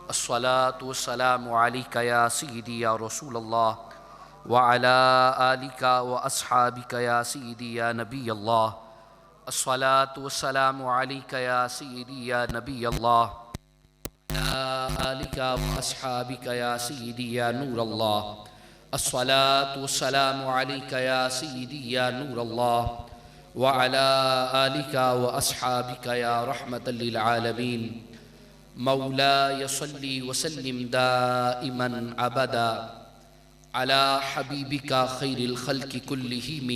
الصلاة والسلام عليك يا سيدي يا رسول الله وعلى آلك وأصحابك يا سيدي يا نبي الله. الصلاة والسلام عليك يا سيدي يا نبي الله وعلى آلك وأصحابك يا سيدي يا نور الله. الصلاة والسلام عليك يا سيدي يا نور الله وعلى آلك وأصحابك يا رحمة للعالمين. مولاي صل وسلم دائما أبدا على حبيبك خير الخلق كلهم.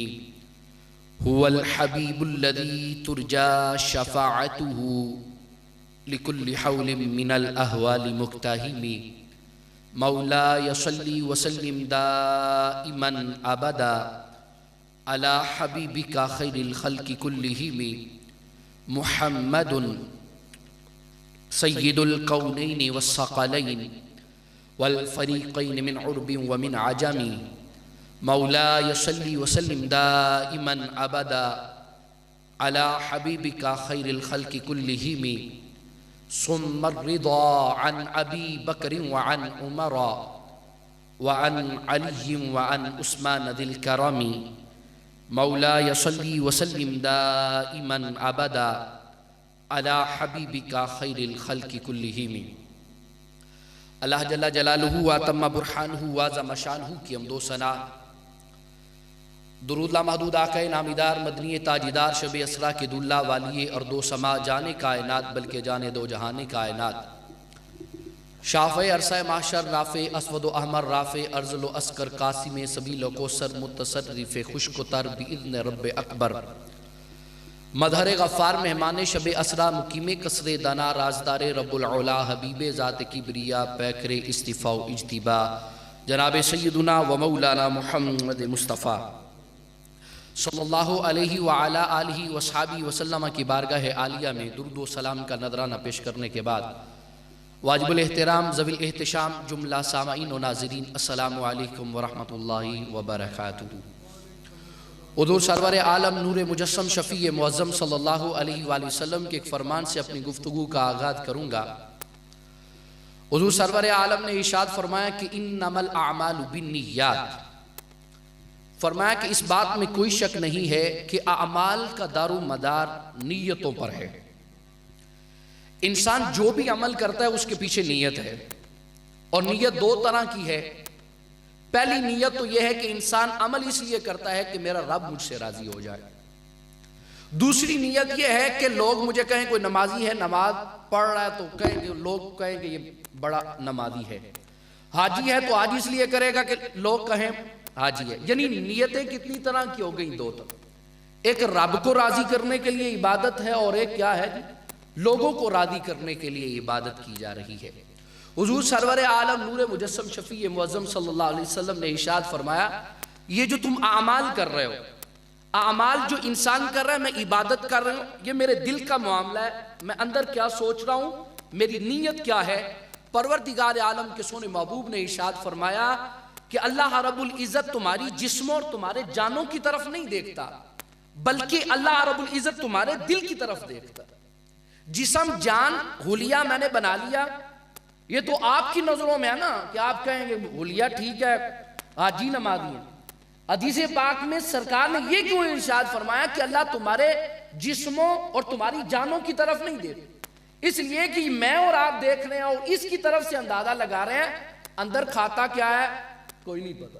هو الحبيب الذي ترجى شفاعته لكل حول من الأهوال مقتحم. مولاي صل وسلم دائما أبدا على حبيبك خير الخلق كلهم. محمد سيد الكونين والثقلين والفريقين من عرب ومن عجم. مولاي صل وسلم دائما أبدا على حبيبك خير الخلق كلهم. ثم الرضا عن أبي بكر وعن عمر وعن علي وعن عثمان ذي الكرم. مولاي صل وسلم دائما أبدا على حبيبك خير الخلق كلهم. اللہ جل جلالہ و تم برحانہ و عظم شانہ کی حمد و ثنا، درود لامحدود آقا نامیدار مدنی تاجدار شب اسرا کے دلہ والی ارض و سما جانے کائنات بلکہ جانے دو جہانے کائنات، شافع عرصہ محشر رافع اسود و احمر رافع ارذل و اسکر قاسم سبیل و کوثر متصرف خشک و تر باذن رب اکبر. مظہر غفار مہمان شب اسرا مقیم قصر دنا رازدار رب العلا حبیب ذات کبریا پیکر استفاء و اجتبا جناب سیدنا و مولانا محمد مصطفیٰ صلی اللہ علیہ وعلا آلہ وصحابہ وسلم کی بارگاہ عالیہ میں درود و سلام کا نذرانہ پیش کرنے کے بعد، واجب الاحترام ذوی الاحتشام جملہ سامعین و ناظرین، السلام علیکم ورحمۃ اللہ وبرکاتہ. حضور سرور عالم نور مجسم شفیع معظم صلی اللہ علیہ وآلہ وسلم کے ایک فرمان سے اپنی گفتگو کا آغاز کروں گا. حضور سرور عالم نے ارشاد فرمایا کہ انما الاعمال بالنیات، فرمایا کہ اس بات میں کوئی شک نہیں ہے کہ اعمال کا دار و مدار نیتوں پر ہے. انسان جو بھی عمل کرتا ہے اس کے پیچھے نیت ہے، اور نیت دو طرح کی ہے. پہلی نیت تو یہ ہے کہ انسان عمل اس لیے کرتا ہے کہ میرا رب مجھ سے راضی ہو جائے. دوسری نیت یہ ہے کہ لوگ مجھے کہیں کوئی نمازی ہے، نماز پڑھ رہا ہے تو کہیں کہ لوگ کہیں کہ یہ بڑا نمازی ہے. حاجی ہے تو حاجی اس لیے کرے گا کہ لوگ کہیں حاجی ہے. یعنی نیتیں کتنی طرح کی ہو گئیں؟ دو طرح. ایک رب کو راضی کرنے کے لیے عبادت ہے، اور ایک کیا ہے؟ لوگوں کو راضی کرنے کے لیے عبادت کی جا رہی ہے. حضور سرور عالم نور مجسم شفیع معظم صلی اللہ علیہ وسلم نے ارشاد فرمایا، یہ جو تم اعمال کر رہے ہو، اعمال جو انسان کر رہا ہے، میں عبادت کر رہا ہوں، یہ میرے دل کا معاملہ ہے. میں اندر کیا سوچ رہا ہوں، میری نیت کیا ہے. پروردگار عالم کے سونے محبوب نے ارشاد فرمایا کہ اللہ رب العزت تمہاری جسموں اور تمہارے جانوں کی طرف نہیں دیکھتا، بلکہ اللہ رب العزت تمہارے دل کی طرف دیکھتا. جسم جان حلیہ میں نے بنا لیا، یہ تو آپ کی نظروں میں ہے نا کہ آپ کہیں گے حلیہ ٹھیک ہے، حاجی نمازی ہیں. حدیث پاک میں سرکار نے یہ کیوں ارشاد فرمایا کہ اللہ تمہارے جسموں اور تمہاری جانوں کی طرف نہیں دیکھتا؟ اس لیے کہ میں اور آپ دیکھ رہے ہیں اور اس کی طرف سے اندازہ لگا رہے ہیں اندر کھاتا کیا ہے کوئی نہیں پتا.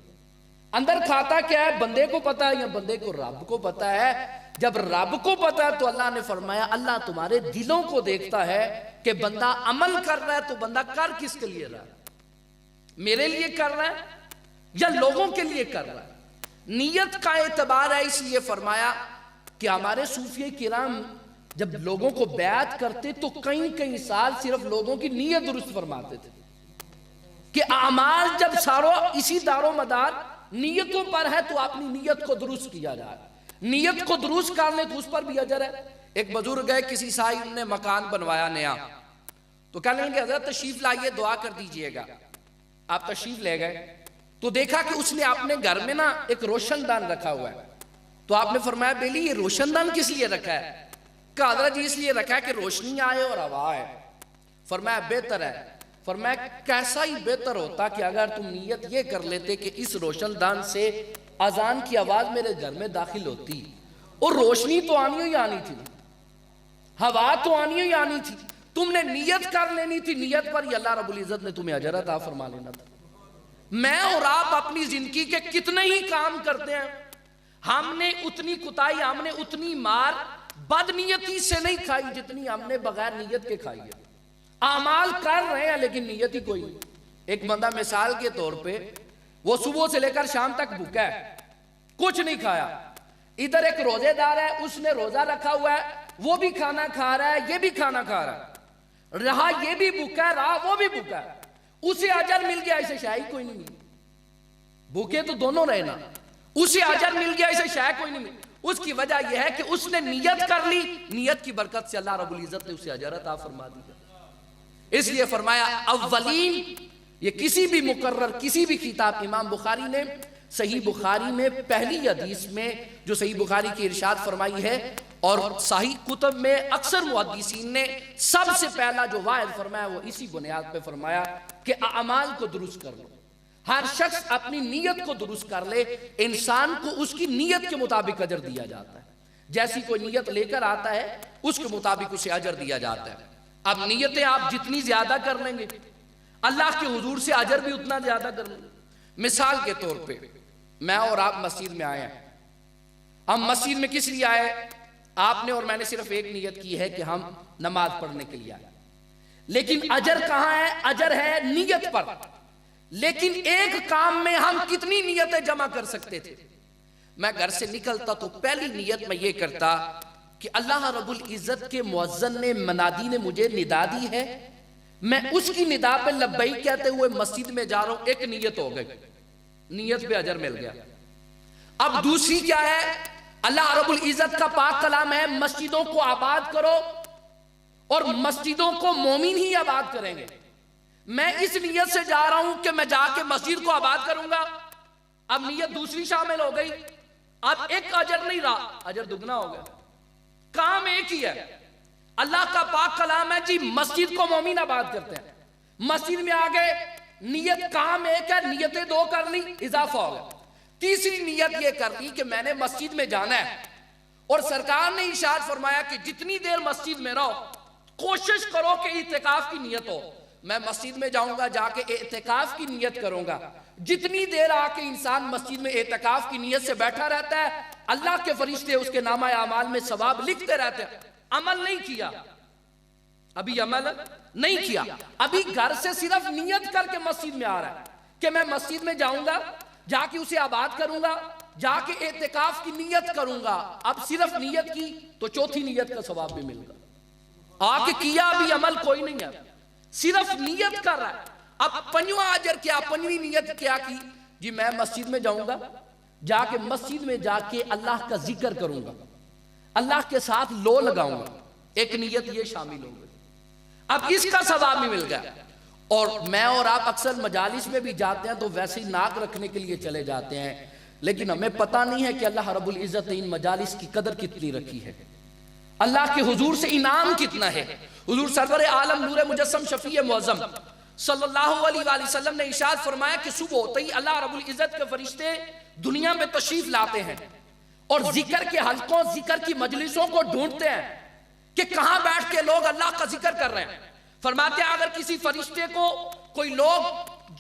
اندر کھاتا کیا ہے بندے کو پتا ہے یا بندے کو رب کو پتا ہے؟ جب رب کو پتا ہے تو اللہ نے فرمایا اللہ تمہارے دلوں کو دیکھتا ہے کہ بندہ عمل کر رہا ہے تو بندہ کر کس کے لیے رہا ہے؟ میرے لیے کر رہا ہے یا لوگوں کے لیے کر رہا ہے؟ نیت کا اعتبار ہے. اس لیے فرمایا کہ ہمارے صوفیہ کرام جب لوگوں کو بیعت کرتے تو کئی سال صرف لوگوں کی نیت درست فرماتے تھے کہ اعمال جب سارو اسی دار و مدار نیتوں پر ہے تو اپنی نیت کو درست کیا جائے. نیت کو درست کرنے تو اس پر بھی اجر ہے. ایک بزرگ ہے، کسی صاحب نے مکان بنوایا نیا، تو کہنے لگے حضرت تشریف لائیے دعا کر دیجئے گا. آپ تشریف لے گئے تو دیکھا کہ اس نے اپنے گھر میں نا ایک روشن دان رکھا ہوا ہے. تو آپ نے فرمایا بیلی یہ روشن دان کس لیے رکھا ہے؟ کہا حضرت جی اس لیے رکھا ہے کہ روشنی آئے اور ہوا ہے. فرمایا بہتر ہے. فرمایا کیسا ہی بہتر ہوتا کہ اگر تم نیت یہ کر لیتے کہ اس روشن دان سے اذان کی آواز میرے گھر میں داخل ہوتی اور روشنی تو آنی ہی آنی تھی، ہوا تو آنی ہی آنی تھی، تم نے نیت کر لینی تھی، نیت پر ہی اللہ رب العزت نے تمہیں اجر عطا فرما لینا تھا۔ میں اور آپ اپنی زندگی کے کتنے ہی کام کرتے ہیں، ہم نے اتنی کوتاہی، ہم نے اتنی مار بد نیتی سے نہیں کھائی جتنی ہم نے بغیر نیت کے کھائی ہے۔ اعمال کر رہے ہیں لیکن نیت ہی کوئی نہیں۔ ایک بندہ مثال کے طور پہ وہ صبح سے لے کر شام تک بھوکا ہے، کچھ نہیں کھایا، ادھر ایک روزے دار ہے، اس نے روزہ رکھا ہوا ہے، وہ بھی کھانا کھا رہا ہے، یہ بھی کھانا کھا رہا ہے، رہا یہ بھی بھوکا ہے، رہا وہ بھی بھوکا ہے، اسے اجر مل گیا، اسے شاید کوئی نہیں ملی۔ بھوکے تو دونوں رہنا، اسے اجر مل گیا، اسے شاید کوئی نہیں ملی۔ اس کی وجہ یہ ہے کہ اس نے نیت کر لی، نیت کی برکت سے اللہ رب العزت نے اسے اجر عطا فرما دی۔ اس لیے فرمایا اولین، یہ کسی بھی مقرر کسی بھی کتاب، امام بخاری نے صحیح بخاری میں پہلی حدیث میں جو صحیح بخاری کی ارشاد فرمائی ہے، اور صحیح کتب میں اکثر محدثین نے سب سے پہلا جو واحد فرمایا وہ اسی بنیاد پہ فرمایا کہ اعمال کو درست کر لو۔ ہر شخص اپنی نیت کو درست کر لے، انسان کو اس کی نیت کے مطابق اجر دیا جاتا ہے۔ جیسی کوئی نیت لے کر آتا ہے اس کے مطابق اسے اجر دیا جاتا ہے۔ اب نیتیں آپ جتنی زیادہ کر لیں گے اللہ کے حضور سے اجر بھی اتنا زیادہ کر لیں گے۔ مثال کے طور پہ میں اور آپ مسجد میں آئے ہیں، ہم مسجد میں کس لیے آئے؟ آپ نے اور میں نے صرف ایک نیت کی ہے کہ ہم نماز پڑھنے کے لیے آئے، لیکن اجر کہاں ہے؟ اجر ہے نیت پر۔ لیکن ایک کام میں ہم کتنی نیتیں جمع کر سکتے تھے؟ میں گھر سے نکلتا تو پہلی نیت میں یہ کرتا کہ اللہ رب العزت کے مؤذن نے، منادی نے مجھے ندا دی ہے، میں اس کی ندا پہ لبیک کہتے ہوئے مسجد میں جا رہا ہوں، ایک نیت ہو گئی، نیت پہ اجر مل گیا۔ اب دوسری کیا ہے؟ اللہ رب العزت کا پاک کلام ہے مسجدوں کو آباد کرو، اور مسجدوں کو مومن ہی آباد کریں گے۔ میں اس نیت سے جا رہا ہوں کہ میں جا کے مسجد کو آباد کروں گا، اب نیت دوسری شامل ہو گئی، اب ایک اجر نہیں رہا، اجر دگنا ہو گیا، کام ایک ہی ہے۔ اللہ کا پاک کلام ہے جی مسجد کو مومن آباد کرتے ہیں، مسجد میں آگے نیت کام ایک ہے، نیتیں دو کر لی، اضافہ ہو گیا۔ تیسری نیت یہ کر لی کہ میں نے مسجد میں جانا ہے، اور سرکار نے ارشاد فرمایا کہ جتنی دیر مسجد میں رہو کوشش کرو کہ اعتکاف کی نیت ہو۔ میں مسجد میں جاؤں گا، جا کے اعتکاف کی نیت کروں گا۔ جتنی دیر آ کے انسان مسجد میں اعتکاف کی نیت سے بیٹھا رہتا ہے، اللہ کے فرشتے اس کے نامہ اعمال میں ثواب لکھتے رہتے ہیں۔ عمل نہیں کیا، ابھی عمل نہیں کیا، ابھی گھر سے صرف نیت کر کے مسجد میں آ رہا ہے کہ میں مسجد میں جاؤں گا، جا کے اسے آباد کروں گا، جا کے اعتکاف کی نیت کروں گا۔ اب صرف نیت کی تو چوتھی نیت کا ثواب بھی ملے گا۔ آ کے کیا، ابھی عمل کوئی نہیں ہے، صرف نیت کر رہا ہے۔ اب پنجواں اجر کیا، پنجویں نیت کیا کی؟ جی میں مسجد میں جاؤں گا، جا کے مسجد میں جا کے اللہ کا ذکر کروں گا، اللہ کے ساتھ لو لگاؤں گا، ایک نیت یہ شامل ہو گئی، اب اس کا ثواب بھی مل گیا۔ اور میں اور آپ اکثر مجالس میں بھی جاتے ہیں تو ویسے ہی ناک رکھنے کے لیے چلے جاتے ہیں، لیکن ہمیں پتہ نہیں ہے کہ اللہ رب العزت نے ان مجالس کی قدر کتنی رکھی ہے، اللہ کے حضور سے انعام کتنا ہے۔ حضور سرور عالم نور مجسم شفیع معظم صلی اللہ علیہ وآلہ وسلم نے ارشاد فرمایا کہ صبح ہوتے ہی اللہ رب العزت کے فرشتے دنیا میں تشریف لاتے ہیں اور ذکر کے حلقوں، ذکر کی مجلسوں کو ڈھونڈتے ہیں کہ کہاں بیٹھ کے لوگ اللہ کا ذکر کر رہے ہیں۔ فرماتے ہیں اگر کسی فرشتے کو کوئی لوگ،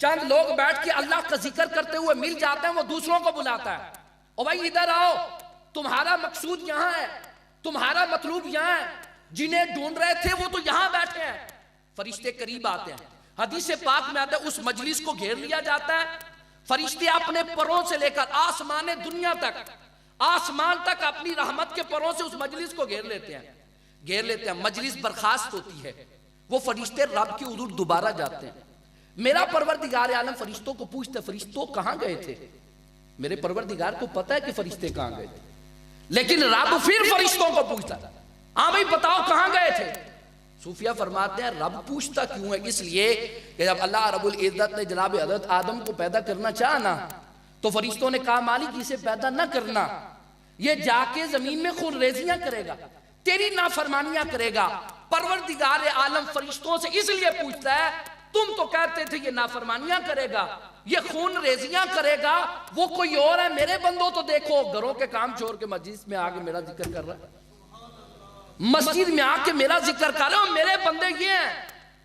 چند لوگ بیٹھ کے اللہ کا ذکر کرتے ہوئے مل جاتے ہیں، وہ دوسروں کو بلاتا ہے، او بھائی ادھر آؤ، تمہارا مقصود یہاں ہے، تمہارا مطلوب یہاں ہے، جنہیں ڈھونڈ رہے تھے وہ تو یہاں بیٹھے ہیں۔ فرشتے قریب آتے ہیں، حدیث پاک میں آتا ہے اس مجلس کو گھیر لیا جاتا ہے، فرشتے اپنے پروں سے لے کر آسمان دنیا تک، آسمان تک اپنی رحمت کے پروں سے اس مجلس کو گھیر لیتے ہیں، مجلس برخاست ہوتی ہے، وہ فرشتے رب کے حضور دوبارہ جاتے ہیں۔ میرا پروردگار عالم فرشتوں کو پوچھتے فرشتوں کہاں گئے تھے؟ میرے پروردگار کو پتا ہے کہ فرشتے کہاں گئے تھے، لیکن رب پھر فرشتوں کو پوچھتا ہے، ہاں بھائی بتاؤ کہاں گئے تھے؟ صوفیہ فرماتے ہیں رب پوچھتا کیوں ہے؟ اس لیے کہ جب اللہ رب العزت نے جناب حضرت آدم کو پیدا کرنا چاہا نا، تو فرشتوں نے کہا مالک اسے پیدا نہ کرنا، یہ جا کے زمین میں خونریزیاں کرے گا، تیری نافرمانیاں کرے گا۔ پروردگار عالم فرشتوں سے اس لیے پوچھتا ہے تم تو کہتے تھے یہ نافرمانیاں کرے گا، یہ خون ریزیاں کرے گا، وہ کوئی اور ہے۔ میرے بندوں تو دیکھو گھروں کے کام چھوڑ کے مسجد میں آ کے میرا ذکر کر رہا ہے، مسجد میں آ کے میرا ذکر کر رہا ہے، اور میرے بندے یہ ہیں۔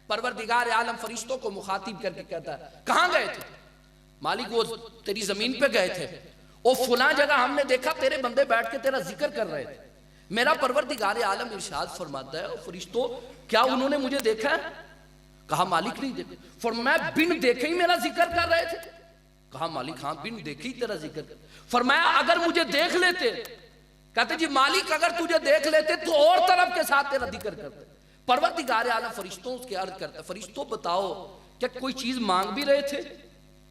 پروردگار عالم فرشتوں کو مخاطب کر کے کہتا ہے کہاں گئے تھے؟ مالک وہ تیری زمین پہ گئے تھے، اور فلاں جگہ ہم نے دیکھا تیرے بندے بیٹھ کے تیرا ذکر کر رہے تھے۔ میرا پروردگار عالم ارشاد فرماتا ہے فرشتوں کیا انہوں نے مجھے دیکھا ہے؟ کہا مالک نہیں دیکھا۔ فرمایا بن دیکھے ہی میرا ذکر کر رہے تھے؟ کہا مالک ہاں بن دیکھے ہی تیرا ذکر کر۔ فرمایا اگر مجھے دیکھ لیتے؟ کہتے جی مالک اگر تجھے دیکھ لیتے تو اور طرف کے ساتھ تیرا ذکر کرتے۔ پروردگار عالم فرشتوں اس کے عرض کرتا ہے فرشتوں بتاؤ کیا کوئی چیز مانگ بھی رہے تھے؟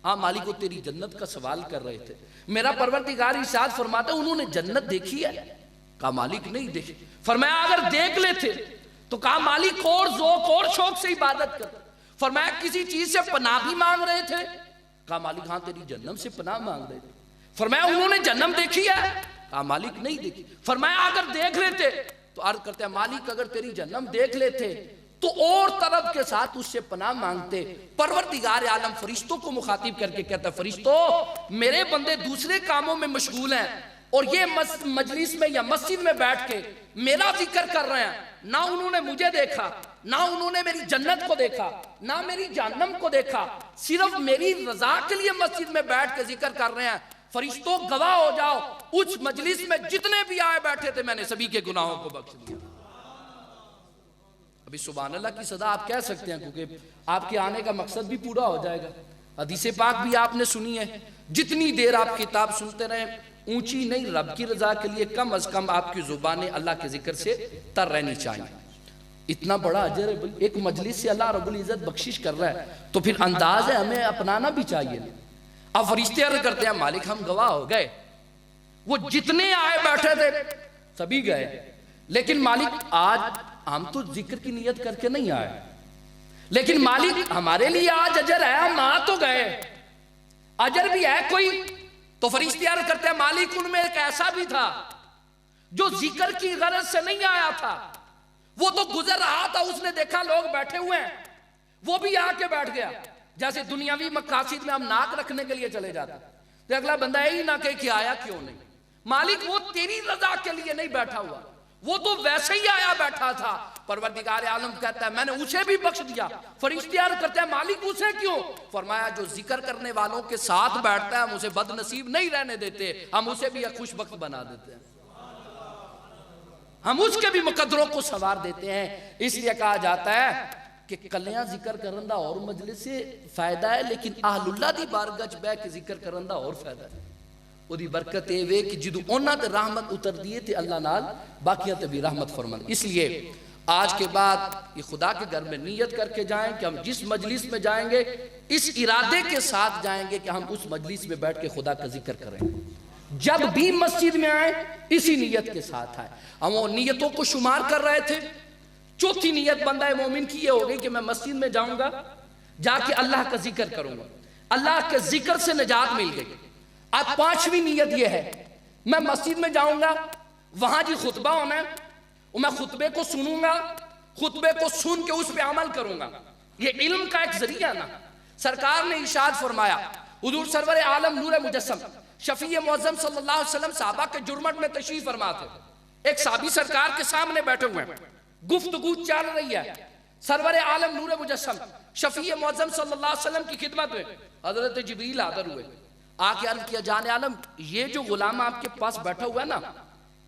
ہاں مالک وہ تیری جنت کا سوال کر رہے تھے۔ میرا پروردگار ارشاد فرماتا ہے انہوں نے جنت دیکھی ہے؟ کہا مالک نہیں دیکھی۔ فرمایا اگر دیکھ لیتے تو کہا مالک اور ذوق اور شوق سے عبادت کر۔ فرمایا کسی چیز سے پناہ بھی مانگ رہے تھے؟ کہا مالک ہاں تیری جہنم سے پناہ مانگ رہے تھے۔ فرمایا انہوں نے جہنم دیکھی ہے؟ کہا مالک نہیں دیکھی۔ فرمایا اگر دیکھ لیتے تو عرض کرتے ہیں مالک اگر تیری جہنم دیکھ لیتے تو اور طرف کے ساتھ اس سے پناہ مانگتے۔ پروردگار عالم فرشتوں کو مخاطب کر کے کہتا ہے فرشتوں میرے بندے دوسرے کاموں میں مشغول ہیں، اور یہ مجلس میں یا مسجد میں بیٹھ کے میرا ذکر کر رہے ہیں، نہ انہوں نے مجھے دیکھا، نہ انہوں نے میری جنت کو دیکھا، نہ میری جہنم کو دیکھا، صرف میری رضا کے لیے مسجد میں بیٹھ کے ذکر کر رہے ہیں۔ فرشتوں گواہ ہو جاؤ اس مجلس میں جتنے بھی آئے بیٹھے تھے میں نے سبھی کے گناہوں کو بخش دیا۔ ابھی سبحان اللہ کی صدا آپ کہہ سکتے ہیں کیونکہ آپ کے آنے کا مقصد بھی پورا ہو جائے گا۔ حدیث پاک بھی آپ نے سنی ہے، جتنی دیر آپ کتاب سنتے رہیں اونچی نہیں، رب کی رضا کے لیے کم از کم آپ کی زبانیں اللہ کے ذکر سے تر رہنی چاہیے۔ اتنا بڑا اجر ایک مجلس سے اللہ رب العزت بخشش کر رہا ہے تو پھر انداز ہے ہمیں اپنانا بھی چاہیے۔ اب فرشتے عرض کرتے ہیں مالک ہم گواہ ہو گئے، وہ جتنے آئے بیٹھے تھے سبھی گئے، لیکن مالک آج ہم تو ذکر کی نیت کر کے نہیں آئے، لیکن مالک ہمارے لیے آج اجر ہے، ہم آ تو گئے، اجر بھی ہے کوئی؟ تو فرشتے عرض کرتے ہیں مالک ان میں ایک ایسا بھی تھا جو ذکر کی غرض سے نہیں آیا تھا، وہ تو گزر رہا تھا، اس نے دیکھا لوگ بیٹھے ہوئے ہیں، وہ بھی آ کے بیٹھ گیا۔ جیسے دنیاوی مقاصد میں ہم ناک رکھنے کے لیے چلے جاتے تو اگلا بندہ یہی نہ کہے کہ آیا کیوں نہیں۔ مالک وہ تیری رضا کے لیے نہیں بیٹھا ہوا، وہ تو ویسے ہی آیا بیٹھا تھا۔ پروردگار عالم کہتا ہے میں نے اسے بھی بخش دیا۔ فرشتے عرض کرتے ہیں مالک اسے کیوں؟ فرمایا جو ذکر کرنے والوں کے ساتھ بیٹھتا ہے ہم اسے بد نصیب نہیں رہنے دیتے، ہم اسے بھی ایک خوش بخت بنا دیتے ہیں، ہم اس کے بھی مقدروں کو سنوار دیتے ہیں۔ اس لیے کہا جاتا ہے کہ کلیاں ذکر کرندہ اور مجلس سے فائدہ ہے، لیکن اہل اللہ دی بارگاہ بہ کے ذکر کرندہ اور فائدہ ہے۔ وہ دی برکت اے وے کہ جدو اونا تے رحمت اتر دیے تے اللہ نال باقیہ تے بھی رحمت فرمان۔ اس لیے آج کے بعد یہ خدا کے گھر میں نیت کر کے جائیں کہ ہم جس مجلس میں جائیں گے اس ارادے کے ساتھ جائیں گے کہ ہم اس مجلس میں بیٹھ کے خدا کا ذکر کریں گے۔ جب بھی مسجد میں آئیں اسی نیت کے ساتھ آئیں۔ ہم وہ نیتوں کو شمار کر رہے تھے۔ چوتھی نیت بندہ مومن کی یہ ہو گئی کہ میں مسجد میں جاؤں گا، جا کے اللہ کا ذکر کروں گا، اللہ کے ذکر سے نجات مل گئی۔ اب پانچویں نیت یہ ہے میں مسجد میں جاؤں گا، وہاں جی خطبہ ہونا ہے، میں خطبے کو سنوں گا، خطبے کو سن کے اس پہ عمل کروں گا۔ یہ علم کا ایک ذریعہ نا۔ سرکار نے ارشاد فرمایا، حضور سرور عالم نور مجسم شفیع معظم صلی اللہ علیہ وسلم صحابہ کے جرمٹ میں تشریف فرما تھے۔ ایک صحابی سرکار کے سامنے بیٹھے ہوئے ہیں، گفتگو چل رہی ہے، سرور عالم نور مجسم شفیع معظم صلی اللہ علیہ وسلم کی خدمت میں حضرت جبریل حاضر ہوئے، آ کے عرض کیا جان عالم یہ جو غلام آپ کے پاس بیٹھا ہوا ہے نا،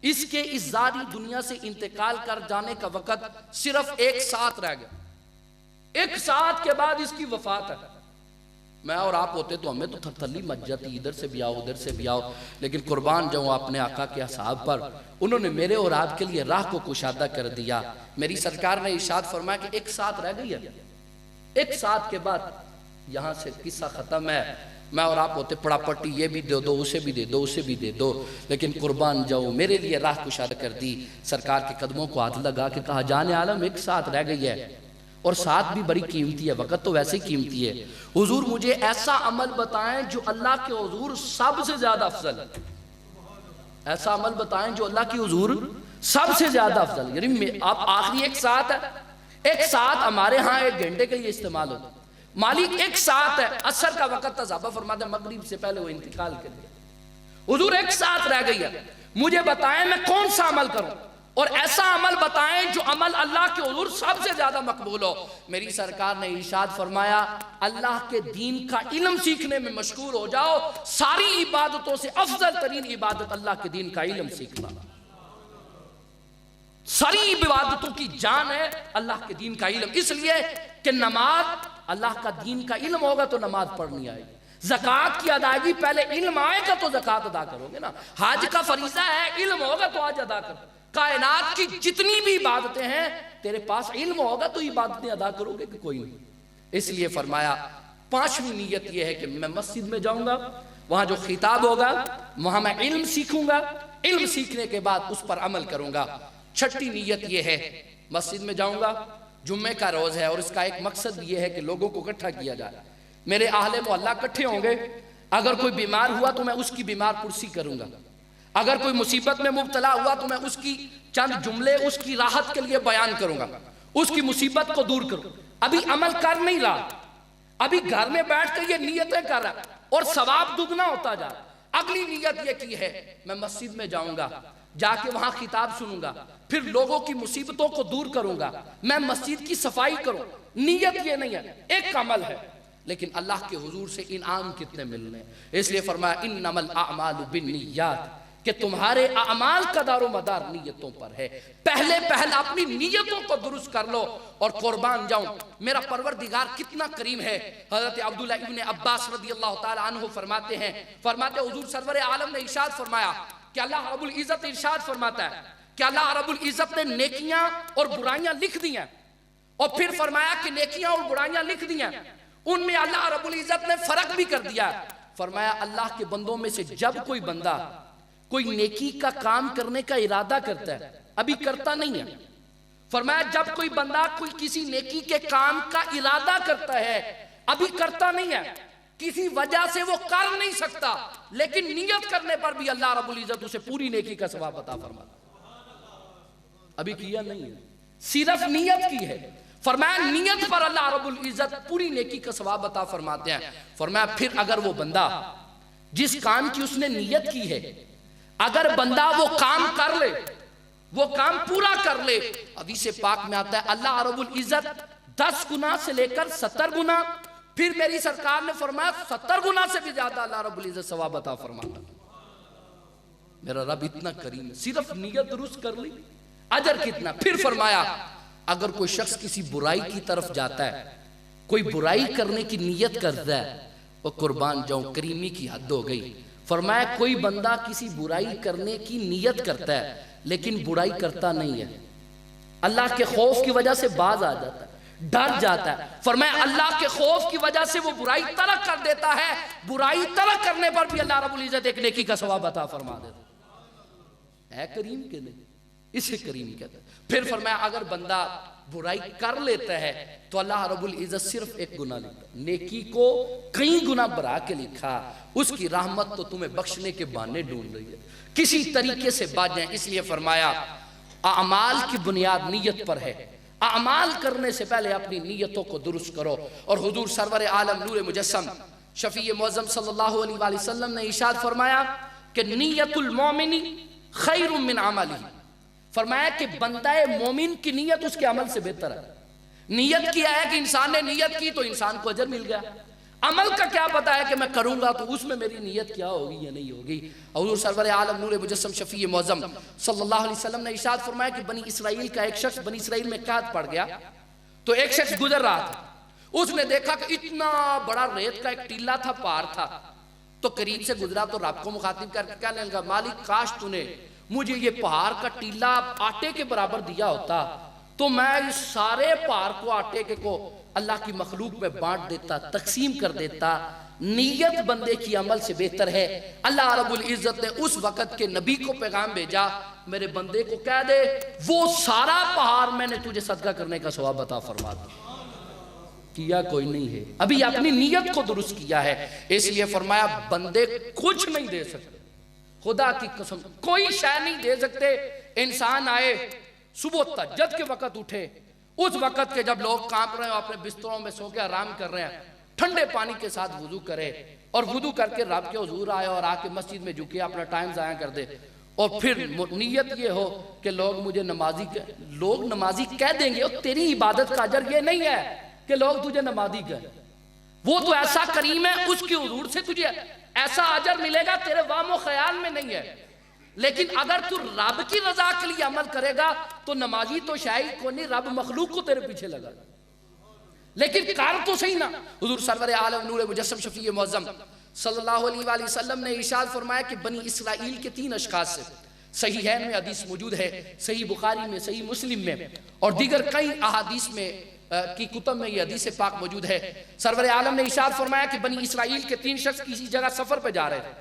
اس کے اس ظاہری دنیا سے انتقال کر جانے کا وقت صرف 1 ساعت رہ گیا، 1 ساعت کے بعد اس کی وفات ہے۔ میں اور آپ ہوتے تو ہمیں تو تھرتھلی مچ جاتی، ادھر سے بھی آؤ ادھر سے بھی آؤ، لیکن قربان جاؤں اپنے آقا کے اصحاب پر، انہوں نے میرے اور آپ کے لیے راہ کو کشادہ کر دیا۔ میری سرکار نے ارشاد فرمایا کہ 1 ساعت رہ گئی ہے، 1 ساعت کے بعد یہاں سے قصہ ختم ہے۔ میں اور آپ ہوتے پڑا پٹی یہ بھی دے دو، اسے بھی دے دو، اسے بھی دے دو، لیکن قربان جاؤں میرے لیے راہ کشادہ کر دی۔ سرکار کے قدموں کو ہاتھ لگا کے کہا جان عالم 1 ساعت رہ گئی ہے، اور ساتھ بھی بڑی قیمتی ہے، وقت تو ویسے ہی قیمتی ہے، حضور مجھے ایسا عمل بتائیں جو اللہ کے حضور سب سے زیادہ افضل ہے، ایسا عمل بتائیں جو اللہ کے حضور سب سے زیادہ افضل ہے۔ یعنی اب آخری 1 ساعت ہے، 1 ساعت ہمارے ہاں 1 گھنٹے کے لیے استعمال ہوتا ہے، مالک ایک ساتھ ہے، عصر کا وقت تھا، صحابہ فرماتے ہیں مغرب سے پہلے وہ انتقال کر گیا، حضور ایک ساتھ رہ گئی ہے، مجھے بتائیں میں کون سا عمل کروں، اور ایسا عمل بتائیں جو عمل اللہ کے حضور سب سے زیادہ مقبول ہو۔ میری سرکار نے ارشاد فرمایا اللہ کے دین کا علم سیکھنے میں مشغول ہو جاؤ، ساری عبادتوں سے افضل ترین عبادت اللہ کے دین کا علم سیکھنا، ساری عبادتوں کی جان ہے اللہ کے دین کا علم، اس لیے کہ نماز اللہ کا دین کا علم ہوگا تو نماز پڑھنی آئے گی، زکوٰۃ کی ادائیگی پہلے علم آئے گا تو زکوٰۃ ادا کرو گے نا، حج کا فریضہ ہے علم ہوگا تو حج ادا کرو، کائنات کی جتنی بھی عبادتیں ہیں تیرے پاس علم ہوگا تو عبادتیں ادا کرو گے کہ کوئی نہیں۔ اس لیے فرمایا پانچویں نیت یہ ہے کہ میں مسجد میں جاؤں گا، وہاں جو خطاب ہوگا وہاں میں علم سیکھوں گا، علم سیکھنے کے بعد اس پر عمل کروں گا۔ چھٹی نیت یہ ہے مسجد میں جاؤں گا، جمعے کا روز ہے اور اس کا ایک مقصد یہ ہے کہ لوگوں کو اکٹھا کیا جائے، میرے اہل محلہ اکٹھے ہوں گے، اگر کوئی بیمار ہوا تو میں اس کی بیمار پرسی کروں گا، اگر کوئی مصیبت میں مبتلا ہوا تو میں اس کی چند جملے اس کی راحت کے لیے بیان کروں گا، اس کی مصیبت کو دور کروں۔ ابھی عمل کر نہیں رہا، ابھی گھر میں بیٹھ کر یہ نیتیں کر رہا اور ثواب دگنا ہوتا جا رہا۔ اگلی نیت یہ کی ہے میں مسجد میں جاؤں گا، جا کے وہاں خطاب سنوں گا، پھر لوگوں کی مصیبتوں کو دور کروں گا، میں مسجد کی صفائی کروں۔ نیت یہ نہیں ہے، ایک عمل ہے، لیکن اللہ کے حضور سے انعام کتنے ملنے، اس لیے فرمایا انما الاعمال بالنیات، کہ تمہارے اعمال کا دار و مدار نیتوں پر ہے۔ پہلے اپنی نیتوں کو درست کر لو، اور قربان جاؤں میرا پروردگار کتنا کریم ہے۔ حضرت عبداللہ ابن عباس رضی اللہ تعالی عنہ فرماتے ہیں حضور سرور عالم نے ارشاد فرمایا کہ اللہ رب العزت ارشاد فرماتا ہے کہ اللہ رب العزت نے نیکیاں اور برائیاں لکھ دی ہیں، اور پھر فرمایا کہ نیکیاں اور برائیاں لکھ دی ہیں، ان میں اللہ رب العزت نے فرق بھی کر دیا ہے۔ فرمایا اللہ کے بندوں میں سے جب کوئی بندہ کوئی نیکی کا کام کرنے کا ارادہ کرتا ہے، ابھی کرتا نہیں ہے، فرمایا جب کوئی بندہ کوئی کسی نیکی کے کام کا ارادہ کرتا ہے، ابھی کرتا نہیں ہے، کسی وجہ سے وہ کر نہیں سکتا، لیکن نیت کرنے پر بھی اللہ رب العزت اسے پوری نیکی کا ثواب عطا فرماتا، ابھی کیا نہیں ہے، صرف نیت کی ہے۔ فرمایا نیت پر اللہ رب العزت پوری نیکی کا ثواب عطا فرماتے ہیں۔ فرمایا پھر اگر وہ بندہ جس کام کی اس نے نیت کی ہے، اگر بندہ وہ کام کر لے، وہ کام پورا کر لے، حدیث پاک میں آتا ہے اللہ رب العزت 10 گنا سے لے کر 70 گنا، پھر میری سرکار نے فرمایا 70 گنا سے بھی زیادہ اللہ رب العزت ثواب عطا فرماتا۔ میرا رب اتنا کریم ہے، صرف نیت درست کر لی اجر کتنا۔ پھر فرمایا اگر کوئی شخص کسی برائی کی طرف جاتا ہے، کوئی برائی کرنے کی نیت کرتا ہے، وہ قربان جاؤں کریمی کی حد ہو گئی۔ فرمایا کوئی بندہ کسی برائی کرنے کی نیت کرتا ہے لیکن برائی کرتا نہیں ہے، اللہ کے خوف کی وجہ سے باز آ جاتا ہے، ڈر جاتا ہے، فرمایا اللہ کے خوف کی وجہ سے وہ برائی ترک کر دیتا ہے، برائی ترک کرنے پر بھی اللہ رب العزت ایک نیکی کا ثواب عطا فرما دیتا ہے۔ کریم کے نہیں، اسے کریم کہتا ہے۔ پھر فرمایا اگر بندہ برائی کر لیتا ہے تو اللہ رب العزت صرف ایک گناہ لکھا، نیکی کو کئی گنا بڑھا کے لکھا، اس کی رحمت تو تمہیں بخشنے کے بہانے ڈھونڈ رہی ہے، کسی طریقے سے بچ جائیں۔ اس لیے فرمایا اعمال کی بنیاد نیت پر ہے، اعمال کرنے سے پہلے اپنی نیتوں کو درست کرو۔ اور حضور سرور عالم نور مجسم شفیع معظم صلی اللہ علیہ وآلہ وسلم نے ارشاد فرمایا کہ نیت المومن خیر من عملہ، فرمایا کہ بندہ مومن کی نیت اس کے عمل سے بہتر ہے۔ نیت کیا ہے کہ انسان نے نیت کی تو انسان کو اجر مل گیا، عمل کا کیا پتا ہے کہ میں کروں گا تو اس میں میری نیت کیا ہوگی یا نہیں ہوگی۔ حضور سرور عالم نور مجسم شفیع معظم صلی اللہ علیہ وسلم نے ارشاد فرمایا کہ بنی اسرائیل کا ایک شخص بنی اسرائیل میں قحط پڑ گیا، تو ایک شخص گزر رہا تھا، اس نے دیکھا کہ اتنا بڑا ریت کا ایک ٹیلہ تھا، پار تھا، تو قریب سے گزرا تو رب کو مخاطب کر کے کہنے لگا مالک کاش تو نے مجھے یہ پہاڑ کا ٹیلہ آٹے کے برابر دیا ہوتا تو میں اس سارے پہاڑ کو آٹے کے کو اللہ کی مخلوق میں بانٹ دیتا، تقسیم کر دیتا۔ نیت بندے کی عمل سے بہتر ہے۔ اللہ رب العزت نے اس وقت کے نبی کو پیغام بھیجا میرے بندے کو کہہ دے وہ سارا پہاڑ میں نے تجھے صدقہ کرنے کا ثواب عطا فرما دیا۔ کیا کوئی نہیں ہے، ابھی اپنی نیت کو درست کیا ہے۔ اس لیے فرمایا بندے کچھ نہیں دے سکتے، خدا کی قسم کوئی شے نہیں دے سکتے۔ انسان آئے صبح تہجد کے وقت اٹھے، اس وقت کے جب لوگ کانپ رہے ہیں اپنے بستروں میں سو کے آرام کر رہے ہیں، ٹھنڈے پانی کے ساتھ وضو کرے اور وضو کر کے رب کے حضور آئے اور آ کے مسجد میں جھکے اپنا ٹائم ضائع کر دے اور پھر نیت یہ ہو کہ لوگ مجھے نمازی کہہ دیں گے، اور تیری عبادت کا اجر یہ نہیں ہے کہ لوگ تجھے نمازی کہیں، وہ تو ایسا کریم ہے، اس کی حضور سے تجھے ایسا اجر ملے گا تیرے وام و خیال میں نہیں ہے۔ لیکن اگر تو رب کی رضا کے لیے عمل کرے گا تو نمازی تو شاید کو نہیں، رب مخلوق کو تیرے پیچھے لگا، لیکن کار تو صحیح نا۔ حضور سرور عالم نور مجسم شفیع معظم صلی اللہ علیہ وآلہ وسلم نے ارشاد فرمایا کہ بنی اسرائیل کے 3 اشخاص سے صحیحین میں حدیث موجود ہے، صحیح بخاری میں، صحیح مسلم میں اور دیگر کئی احادیث میں کی کتب میں یہ حدیث پاک موجود ہے۔ سرور عالم نے ارشاد فرمایا کہ بنی اسرائیل کے 3 شخص کسی جگہ سفر پہ جا رہے تھے،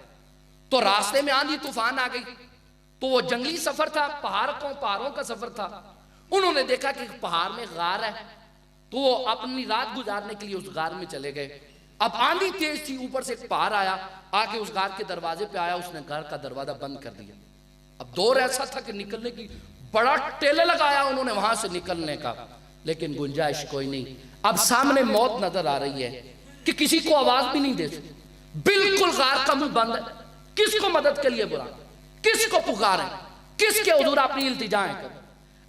تو راستے میں آندھی طوفان آ گئی، تو وہ جنگلی سفر تھا، پہاڑوں کا سفر تھا۔ انہوں نے دیکھا کہ پہاڑ میں غار ہے، تو وہ اپنی رات گزارنے کے لیے اس غار میں چلے گئے۔ اب آندھی تیز تھی، اوپر سے ایک پہاڑ آیا، آ کے اس غار کے دروازے پہ آیا، اس نے غار کا دروازہ بند کر دیا۔ اب دور ایسا تھا کہ نکلنے کی بڑا ٹیلے لگایا انہوں نے وہاں سے نکلنے کا، لیکن گنجائش کوئی نہیں۔ اب سامنے موت نظر آ رہی ہے کہ کسی کو آواز بھی نہیں دے سکتے، بالکل غار کا منہ بند ہے، کس کو مدد کے لیے بلائیں، کس کو پکاریں، کس کے حضور اپنی التجائیں کریں۔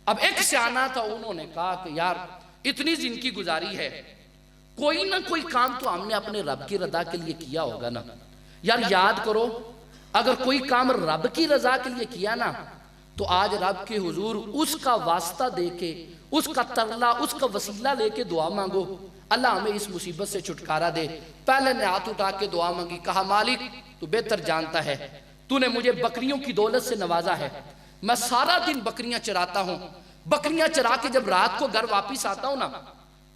اب ایک سیانہ تھا، انہوں نے کہا کہ یار اتنی زندگی گزاری ہے، کوئی نہ کوئی کام تو ہم نے اپنے رب کی رضا کے لیے کیا ہوگا نا یار، یاد کرو اگر کوئی کام رب کی رضا کے لیے کیا نا تو آج رب کے حضور اس کا واسطہ دے کے، اس کا ترلا، اس کا وسیلہ لے کے دعا مانگو، اللہ ہمیں اس مصیبت سے چھٹکارا دے۔ پہلے نے ہاتھ اٹھا کے دعا مانگی، کہا مالک تو بہتر جانتا ہے، تو نے مجھے بکریوں کی دولت سے نوازا ہے، میں سارا دن بکریاں چراتا ہوں، بکریاں چرا کے جب رات کو گھر واپس آتا ہوں نا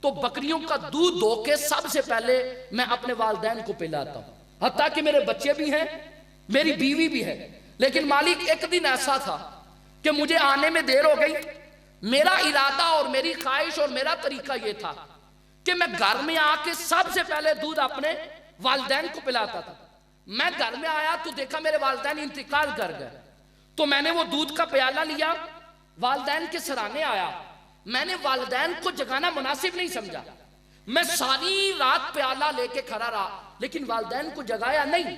تو بکریوں کا دودھ دو کے سب سے پہلے میں اپنے والدین کو پلاتا ہوں، حتیٰ کہ میرے بچے بھی ہیں، میری بیوی بھی ہے۔ لیکن مالک ایک دن ایسا تھا کہ مجھے آنے میں دیر ہو گئی، میرا ارادہ اور میری خواہش اور میرا طریقہ یہ تھا کہ میں گھر میں آ کے سب سے پہلے دودھ اپنے والدین کو پلاتا تھا۔ میں گھر میں آیا تو دیکھا میرے والدین انتقال کر گئے، تو میں نے وہ دودھ کا پیالہ لیا، والدین کے سرانے آیا، میں نے والدین کو جگانا مناسب نہیں سمجھا، میں ساری رات پیالہ لے کے کھڑا رہا، لیکن والدین کو جگایا نہیں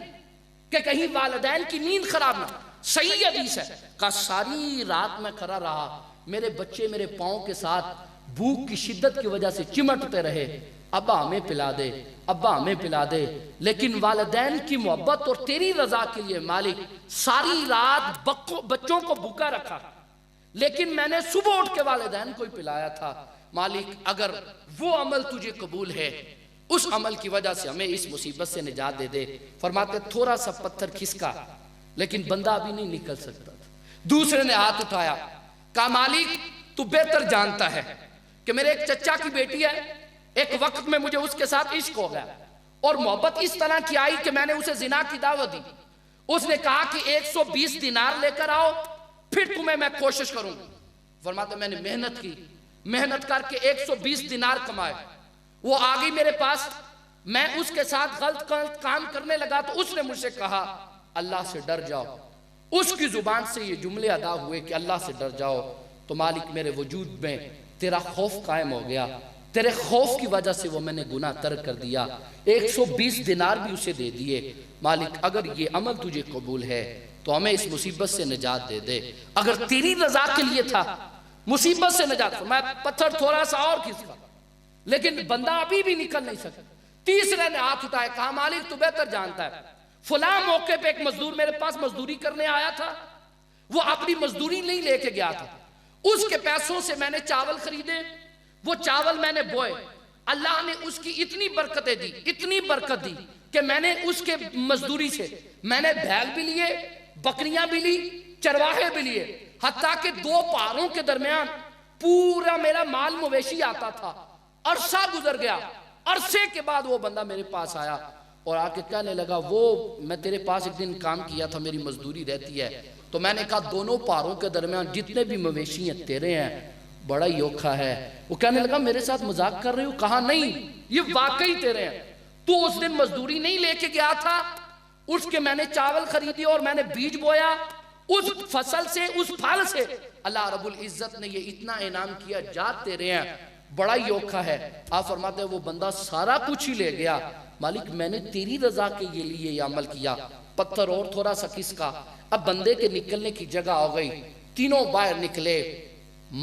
کہ کہیں والدین کی نیند خراب نہ۔ صحیح حدیث ہے کہ ساری رات میں کھڑا رہا، میرے بچے میرے پاؤں کے ساتھ بھوک کی شدت کی وجہ سے چمٹتے رہے، ابا ہمیں پلا دے، ابا ہمیں پلا دے، لیکن والدین کی محبت اور تیری رضا کے لیے مالک ساری رات بچوں کو بھوکا رکھا، لیکن میں نے صبح اٹھ کے والدین کو ہی پلایا تھا۔ مالک اگر وہ عمل تجھے قبول ہے، اس عمل کی وجہ سے ہمیں اس مصیبت سے نجات دے دے۔ فرماتے تھوڑا سا پتھر کھسکا، لیکن بندہ ابھی نہیں نکل سکتا تھا۔ دوسرے نے ہاتھ اٹھایا، کہا مالک تو بہتر جانتا ہے کہ میرے ایک چچا کی بیٹی ہے، ایک وقت میں مجھے اس کے ساتھ عشق ہو گیا اور محبت اس طرح کی آئی کہ میں نے اسے زنا کی دعوت دی۔ اس نے کہا کہ 120 دینار لے کر آؤ، پھر تمہیں میں کوشش کروں گا۔ فرماتا میں نے محنت کی، محنت کر کے 120 دینار کمائے، وہ آ گئی میرے پاس، میں اس کے ساتھ غلط کام کرنے لگا تو اس نے مجھ سے کہا اللہ سے ڈر جاؤ۔ اس کی زبان سے یہ جملے ادا ہوئے کہ اللہ سے ڈر جاؤ، تو مالک میرے وجود میں تیرا خوف قائم ہو گیا، تیرے خوف کی وجہ سے وہ میں نے گناہ ترک کر دیا، 120 دینار بھی اسے دے دیے۔ مالک اگر یہ عمل تجھے قبول ہے تو ہمیں اس مصیبت سے نجات دے دے، اگر تیری رضا کے لیے تھا مصیبت سے نجات، میں پتھر تھوڑا سا اور کھسکا، لیکن بندہ ابھی بھی نکل نہیں سکتا۔ تیسرے نے ہاتھ اٹھائے، کہا مالک تو بہتر جانتا ہے، فلاں موقع پہ ایک مزدور میرے پاس مزدوری کرنے آیا تھا، وہ اپنی مزدوری نہیں لے کے گیا تھا، اس کے پیسوں سے میں نے چاول خریدے، وہ چاول میں نے بوئے، اللہ نے اس کی اتنی برکتیں دی، اتنی برکت دی کہ میں نے اس کے مزدوری سے میں نے بھیل بھی لیے، بکریاں بھی لی، چرواہے بھی لیے، حتیٰ کہ 2 پہاڑوں کے درمیان پورا میرا مال مویشی آتا تھا۔ عرصہ گزر گیا، عرصے کے بعد وہ بندہ میرے پاس آیا اور آ کے کہنے لگا وہ میں تیرے پاس ایک دن کام کیا تھا، میری مزدوری رہتی ہے، تو میں نے کہا دونوں پہاڑوں کے درمیان جتنے بھی مویشی ہیں تیرے ہیں، بڑا ہی اوکھا ہے۔ وہ کہنے لگا میرے ساتھ مذاق کر رہے ہو؟ کہا نہیں، یہ واقعی تیرے ہیں، تو اس دن مزدوری نہیں لے کے گیا تھا، اس کے میں نے چاول خریدی اور میں نے بیج بویا، اس فصل سے، اس پھل سے اللہ رب العزت نے یہ اتنا انعام کیا، جات تیرے ہیں، بڑا ہی اوکھا ہے. آپ فرماتے ہیں وہ بندہ سارا کچھ ہی لے گیا, مالک میں نے تیری رضا کے لیے یہ عمل کیا. پتھر اور تھوڑا سا کس کا. اب بندے کے نکلنے کی جگہ ہو گئی, تینوں باہر نکلے.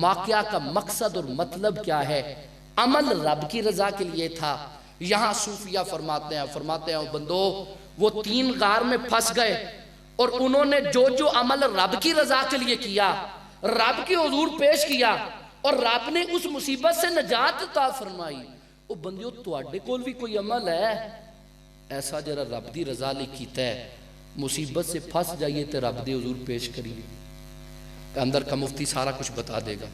واقعہ کا مقصد اور مطلب کیا ہے؟ عمل رب کی رضا کے لیے تھا. یہاں صوفیہ فرماتے ہیں بندو وہ 3 غار میں پھنس گئے, اور انہوں نے جو عمل رب کی رضا کے لیے کیا, رب کی حضور پیش کیا, اور رب نے اس مصیبت سے نجات عطا فرمائی. او بندیو تواڈے کول بھی کوئی عمل ہے ایسا جرا رب دی رضا لئی کیتا ہے, مصیبت سے پھنس جائیے تے رب دی حضور پیش کریے. اندر کا مفتی سارا کچھ بتا دے گا.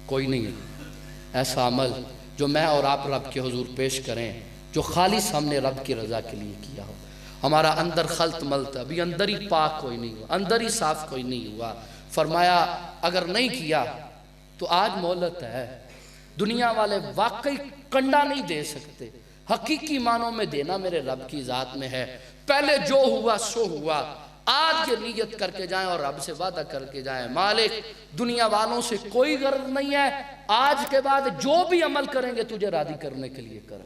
کوئی نہیں ہے ایسا عمل جو میں اور آپ رب کے حضور پیش کریں, جو خالص ہم نے رب کی رضا کے لیے کیا ہو. ہمارا اندر خلط ملط, ابھی اندر ہی پاک کوئی نہیں ہوا, اندر ہی صاف کوئی نہیں ہوا. فرمایا اگر نہیں کیا تو آج مہلت ہے. دنیا والے واقعی کنڈا نہیں دے سکتے, حقیقی معنوں میں دینا میرے رب کی ذات میں ہے. پہلے جو ہوا سو ہوا, آج یہ نیت کر کے جائیں اور رب سے وعدہ کر کے جائیں, مالک دنیا والوں سے کوئی غرض نہیں ہے, آج کے بعد جو بھی عمل کریں گے تجھے راضی کرنے کے لیے کریں.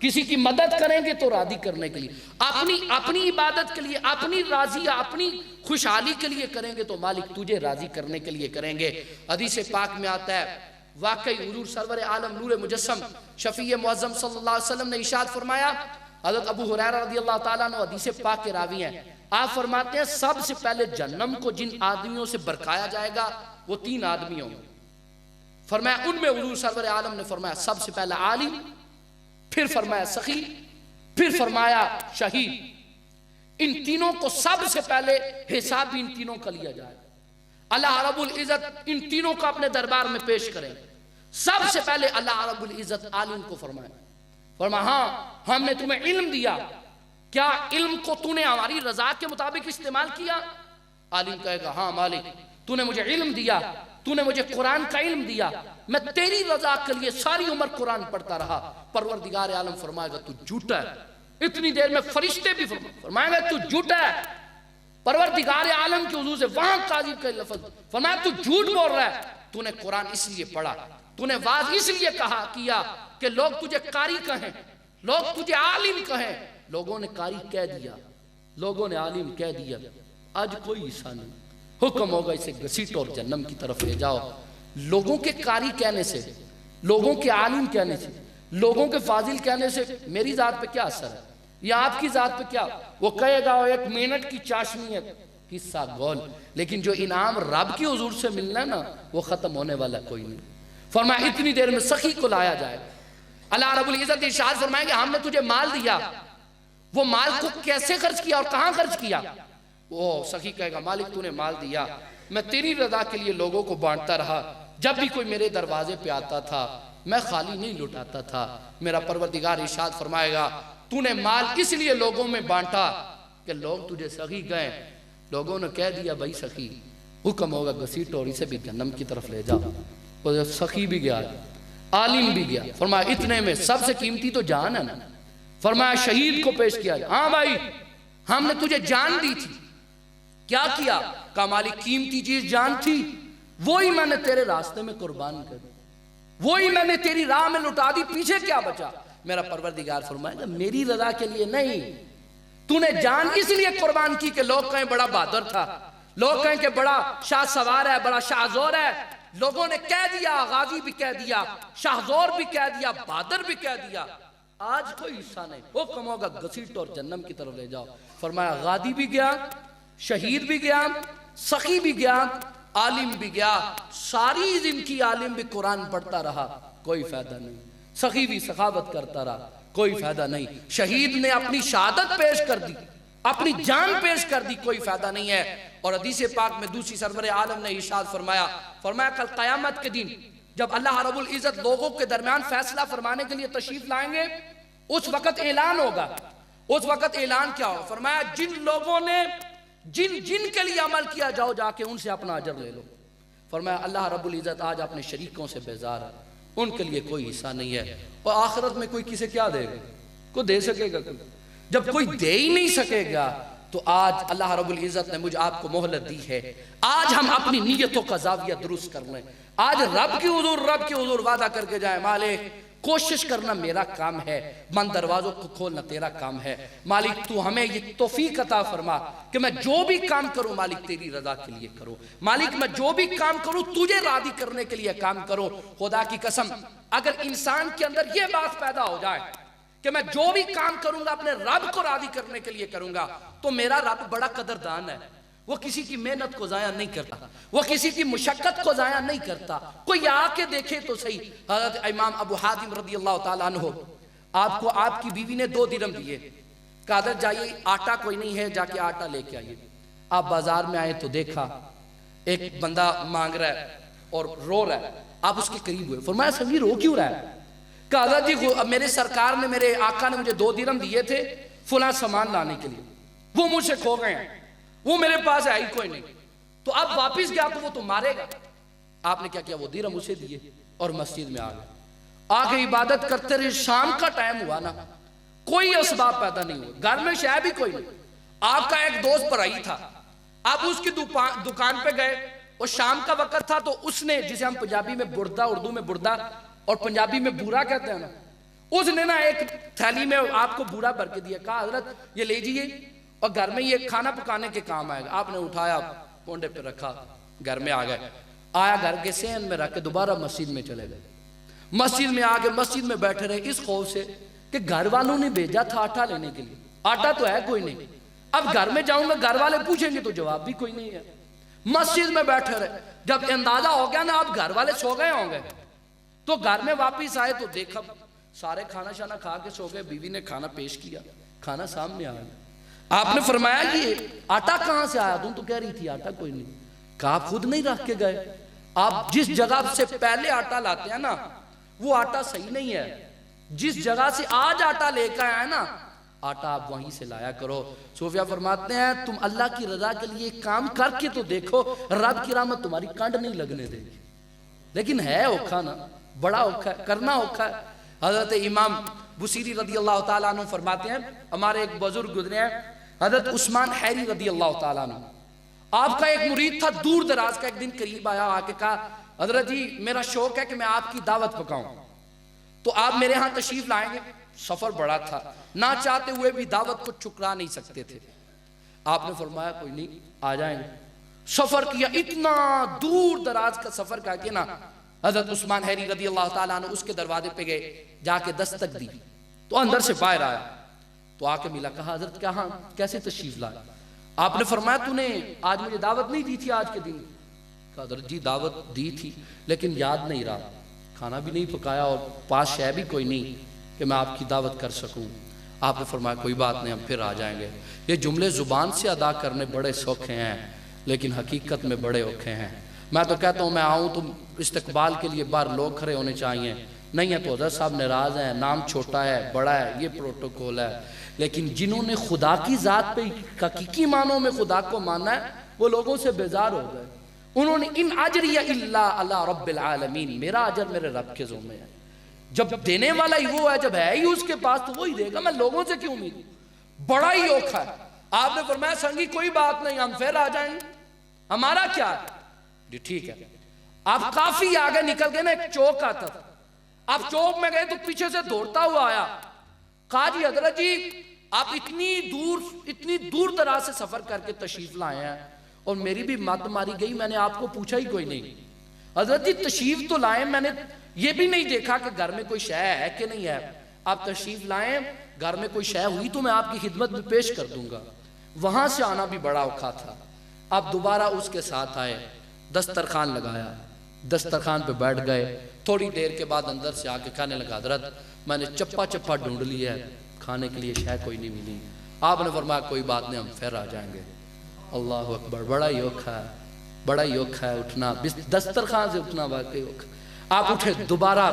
کسی کی مدد کریں گے تو راضی کرنے کے لیے, اپنی عبادت کے لیے, اپنی راضی اپنی خوشحالی کے لیے کریں گے تو مالک تجھے راضی کرنے کے لیے کریں گے. حدیث پاک میں آتا ہے واقعی حضور سرور عالم نور مجسم شفیع معظم صلی اللہ علیہ وسلم نے ارشاد فرمایا, حضرت ابو ہریرہ رضی اللہ تعالیٰ عنہ حدیث پاک کے راوی ہیں, آپ فرماتے ہیں سب سے پہلے جہنم کو جن آدمیوں سے برکایا جائے گا وہ 3 آدمی ہوں گے. فرمایا ان میں حضور سرور عالم نے فرمایا سب سے پہلا عالم, پھر فرمایا سخی, پھر فرمایا شہید. ان تینوں کو سب سے پہلے حساب ان تینوں کا لیا جائے. اللہ رب العزت ان تینوں کو اپنے دربار میں پیش کریں. سب سے پہلے اللہ رب العزت عالم کو فرمایا ہاں ہم نے تمہیں علم دیا, کیا علم کو تو نے ہماری رضا کے مطابق استعمال کیا؟ عالم کہے گا ہاں مالک تو نے مجھے علم دیا, تو نے مجھے قرآن کا علم دیا, میں تیری رضا کے لیے ساری عمر قرآن پڑھتا رہا. پروردگار عالم فرمائے گا تو جھوٹا ہے. اتنی دیر میں فرشتے بھی فرمائیں گے تو جھوٹا ہے. پروردگار عالم کی حضور سے وہاں قاضی کا لفظ فرمایا تو جھوٹ بول رہا ہے, تو نے قرآن اس لیے پڑھا, تو نے واضح اس لیے کیا کہ لوگ تجھے قاری کہیں, لوگ تجھے عالم کہیں. لوگوں نے قاری کہہ دیا, لوگوں نے عالم کہہ دیا, آج کوئی حصہ نہیں. حکم ہوگا اسے گھسیٹو اور جہنم کی طرف لے جاؤ. لوگوں کے قاری کہنے سے, لوگوں کے عالم کہنے سے, لوگوں کے فاضل کہنے سے میری ذات پہ کیا اثر ہے یا آپ کی ذات پہ کیا؟ وہ کہے گا 1 منٹ کی چاشنی ہے قصہ گول, لیکن جو انعام رب کی حضور سے ملنا نا وہ ختم ہونے والا کوئی نہیں. فرمایا اتنی دیر میں سخی کو لایا جائے. اللہ رب العزت ارشاد فرمائیں گے ہم نے تجھے مال دیا, وہ مال کو کیسے خرچ کیا اور کہاں خرچ کیا؟ وہ سخی کہے گا مالک تو نے مال دیا, میں تیری رضا کے لیے لوگوں کو بانٹتا رہا, جب بھی کوئی میرے دروازے پہ آتا تھا میں خالی نہیں لٹاتا تھا. میرا پروردگار ارشاد فرمائے گا تو نے مال اس لیے لوگوں میں بانٹا کہ لوگ تجھے سخی گئے. لوگوں نے کہہ دیا بھائی سخی, حکم ہوگا گھسیٹو اور اسے بھی جہنم کی طرف لے جاؤ. وہ سخی بھی گیا, عالم بھی گیا. فرمایا اتنے میں سب سے قیمتی تو جان ہے نا. فرمایا شہید کو پیش کیا, ہاں بھائی ہم نے تجھے جان دی تھی, کیا کیا؟ کہا مالک قیمتی چیز جان تھی, وہی میں نے تیرے راستے میں قربان کر دی, وہی میں نے تیری راہ میں لٹا دی, پیچھے کیا بچا؟ میرا پروردگار فرمائے گا میری رضا کے لیے نہیں, تو نے جان اس لیے قربان کی کہ لوگ کہیں بڑا بہادر تھا, لوگ کہیں کہ بڑا شاہ سوار ہے, بڑا شاہ زور ہے. لوگوں نے کہہ دیا, غازی بھی کہہ دیا, شاہ زور بھی کہہ دیا, بہادر بھی کہہ دیا. آج کوئی حصہ نہیں, حکم ہوگا گھسیٹو اور جہنم کی طرف لے جاؤ. فرمایا غازی بھی گیا, شہید بھی گیا, سخی بھی گیا, عالم بھی گیا. ساری زندگی عالم بھی قرآن پڑھتا رہا, کوئی فائدہ نہیں. سخی بھی سخاوت کرتا رہا, کوئی فائدہ نہیں. شہید نے اپنی شہادت پیش کر دی, اپنی جان پیش کر دی, کوئی فائدہ نہیں ہے. اور حدیث پاک میں دوسری سرور عالم نے ارشاد فرمایا کل قیامت کے دن جب اللہ رب العزت لوگوں کے درمیان فیصلہ فرمانے کے لیے تشریف لائیں گے, اس وقت اعلان ہوگا. اس وقت اعلان کیا ہو؟ فرمایا جن لوگوں نے جن کے لیے عمل کیا جاؤ جا کے ان سے اپنا اجر لے لو. فرمایا اللہ رب العزت آج اپنے شریکوں سے بیزار ہے, ان کے لیے کوئی حصہ نہیں ہے. اور آخرت میں کوئی کسے کیا دے گا؟ کوئی دے سکے گا؟ جب کوئی دے ہی نہیں سکے گا تو آج اللہ رب العزت نے مجھ آپ کو مہلت دی ہے، آج ہم اپنی نیتوں کا زاویہ درست کر لیں، آج رب کی حضور وعدہ کر کے جائے مالک کوشش کرنا میرا کام ہے، بند دروازوں کو کھولنا تیرا کام ہے، مالک تو ہمیں یہ توفیق عطا فرما کہ میں جو بھی کام کروں مالک تیری رضا کے لیے کروں، مالک میں جو بھی کام کروں تجھے راضی کرنے کے لیے کام کروں۔ خدا کی قسم اگر انسان کے اندر یہ بات پیدا ہو جائے کہ میں جو بھی کام کروں گا اپنے رب کو راضی کرنے کے لیے کروں گا، تو میرا رب بڑا قدردان ہے، وہ کسی کی محنت کو ضائع نہیں کرتا، وہ کسی کی مشقت کو ضائع نہیں کرتا۔ کوئی آ کے دیکھے تو صحیح، حضرت امام ابو حاتم رضی اللہ تعالیٰ عنہ آپ کو آپ کی بیوی نے 2 درہم دیے، کہا حضرت جائیے آٹا کوئی نہیں ہے جا کے آٹا لے کے آئیے۔ آپ بازار میں آئے تو دیکھا ایک بندہ مانگ رہا ہے اور رو رہا ہے، آپ اس کے قریب ہوئے، فرمایا سنگی رو کیوں رہا ہے؟ کہا حضرت جی میرے سرکار نے میرے آقا نے مجھے 2 درہم دیے تھے فلاں سامان لانے کے لیے، وہ مجھ سے کھو گئے ہیں، وہ میرے پاس ہے ہی کوئی نہیں، تو اب واپس گیا تو وہ تو مارے گا۔ آپ نے کیا کیا، وہ درہم اسے دیے اور مسجد میں آ کے عبادت کرتے رہے۔ شام کا ٹائم ہوا نا، کوئی اسباب پیدا نہیں ہوا، گھر میں شاید بھی کوئی نہیں، آپ کا ایک دوست پرائی تھا، آپ اس کی دکان پہ گئے اور شام کا وقت تھا، تو اس نے جسے ہم پنجابی میں بردہ، اردو میں بردہ اور پنجابی میں بورا کہتے ہیں نا، اس نے نا ایک تھیلی میں آپ کو بورا بھر کے دیا، کہا حضرت یہ لے جائیے اور گھر میں یہ کھانا پکانے کے کام آئے گا۔ آپ نے اٹھایا پونڈے پہ رکھا، گھر میں آ گئے، آیا گھر کے صحن میں رکھ کے دوبارہ مسجد میں چلے گئے، مسجد میں آگے مسجد میں بیٹھے رہے اس خوف سے کہ گھر والوں نے بھیجا تھا آٹا لینے کے لیے، آٹا تو ہے کوئی نہیں، اب گھر میں جاؤں گا گھر والے پوچھیں گے تو جواب بھی کوئی نہیں ہے۔ مسجد میں بیٹھے رہے، جب اندازہ ہو گیا نا اب گھر والے سو گئے ہوں گے، تو گھر میں واپس آئے تو دیکھا سارے کھانا شانا کھا کے سو گئے، بیوی نے کھانا پیش کیا، کھانا سامنے آ گیا۔ آپ نے فرمایا یہ آٹا کہاں سے آیا؟ تم تو کہہ رہی تھی آٹا کوئی نہیں۔ کہا آپ خود نہیں رکھ کے گئے، آپ جس جگہ سے پہلے آٹا لاتے ہیں نا وہ آٹا صحیح نہیں ہے، جس جگہ سے آج آٹا لے کر آئے نا آٹا آپ وہیں سے لایا کرو۔ صوفیہ فرماتے ہیں تم اللہ کی رضا کے لیے کام کر کے تو دیکھو، رب کی رحمت تمہاری کانڈ نہیں لگنے دے گی، لیکن ہے اوکھا نا، بڑا اوکھا ہے، کرنا اوکھا ہے۔ حضرت امام بصیری رضی اللہ تعالیٰ عنہ فرماتے ہیں، ہمارے ایک بزرگ گزرے ہیں حضرت عثمان حیری رضی اللہ تعالیٰ عنہ، آپ کا ایک مرید تھا دور دراز کا، ایک دن قریب آیا، آ کے کہا حضرت جی میرا شوق ہے کہ میں آپ کی دعوت پکاؤں، تو آپ میرے ہاں تشریف لائیں گے؟ سفر بڑا تھا، نہ چاہتے ہوئے بھی دعوت کو ٹھکرا نہیں سکتے تھے۔ آپ نے فرمایا کوئی نہیں آ جائیں گے۔ سفر کیا، اتنا دور دراز کا سفر کر کے نا حضرت عثمان حیری رضی اللہ تعالیٰ عنہ اس کے دروازے پہ گئے، جا کے دستک دی تو اندر سے باہر آیا، تو آ کے ملا، کہا حضرت کیا ہاں کیسے تشریف لائے؟ آپ نے فرمایا تو نے آج مجھے دعوت نہیں دی تھی آج کے دن؟ کہا حضرت جی دعوت دی تھی لیکن یاد نہیں رہا، کھانا بھی نہیں پکایا اور پاس شے بھی کوئی نہیں کہ میں آپ کی دعوت کر سکوں۔ آپ نے فرمایا کوئی بات نہیں ہم پھر آ جائیں گے۔ یہ جملے زبان سے ادا کرنے بڑے سوکھے ہیں لیکن حقیقت میں بڑے اوکھے ہیں۔ میں تو کہتا ہوں میں آؤں تو استقبال کے لیے باہر لوگ کھڑے ہونے چاہیے، نہیں ہے تو حضرت صاحب ناراض ہیں، نام چھوٹا ہے بڑا ہے، یہ پروٹوکول ہے، لیکن جنہوں نے خدا کی ذات پہ حقیقی معنوں میں خدا کو مانا ہے وہ لوگوں سے بیزار ہو گئے۔ انہوں نے ان اجری الا علی رب العالمین، میرا اجر میرے رب کے ذمہ ہے، جب دینے والا ہی وہ ہے، جب ہے ہی اس کے پاس تو وہی دے گا، میں لوگوں سے کیوں امید؟ بڑا ہی اوکھا ہے۔ آپ نے فرمایا سنگی کوئی بات نہیں ہم پھر آ جائیں گے، ہمارا کیا ہے؟ جی ٹھیک ہے۔ آپ کافی آگے نکل گئے نا، ایک چوک آتا تھا، آپ چوک میں گئے تو پیچھے سے دوڑتا ہوا آیا، کہا جی حضرت جی آپ اتنی دور دراز سے سفر کر کے تشریف لائے ہیں اور میری بھی مت ماری گئی، میں نے آپ کو پوچھا ہی کوئی نہیں۔ حضرت جی تشریف تو لائے، میں نے یہ بھی نہیں دیکھا کہ گھر میں کوئی شے ہے کہ نہیں ہے، آپ تشریف لائیں گھر میں کوئی شے ہوئی تو میں آپ کی خدمت میں پیش کر دوں گا۔ وہاں سے آنا بھی بڑا اوکھا تھا۔ آپ دوبارہ اس کے ساتھ آئے، دسترخوان لگایا، دسترخوان پہ بیٹھ گئے، تھوڑی دیر کے بعد اندر سے آ کے کہنے لگا حضرت میں نے چپا چپا ڈھونڈ لیا ہے، کھانے کے لیے شے کوئی نہیں ملی۔ آپ نے فرمایا کوئی بات نہیں ہم پھر آ جائیں گے۔ اللہ اکبر، بڑا ہی اوکھا ہے، بڑا ہی اوکھا ہے اٹھنا، دسترخوان سے اٹھنا واقعی اوکھا۔ آپ اٹھے دوبارہ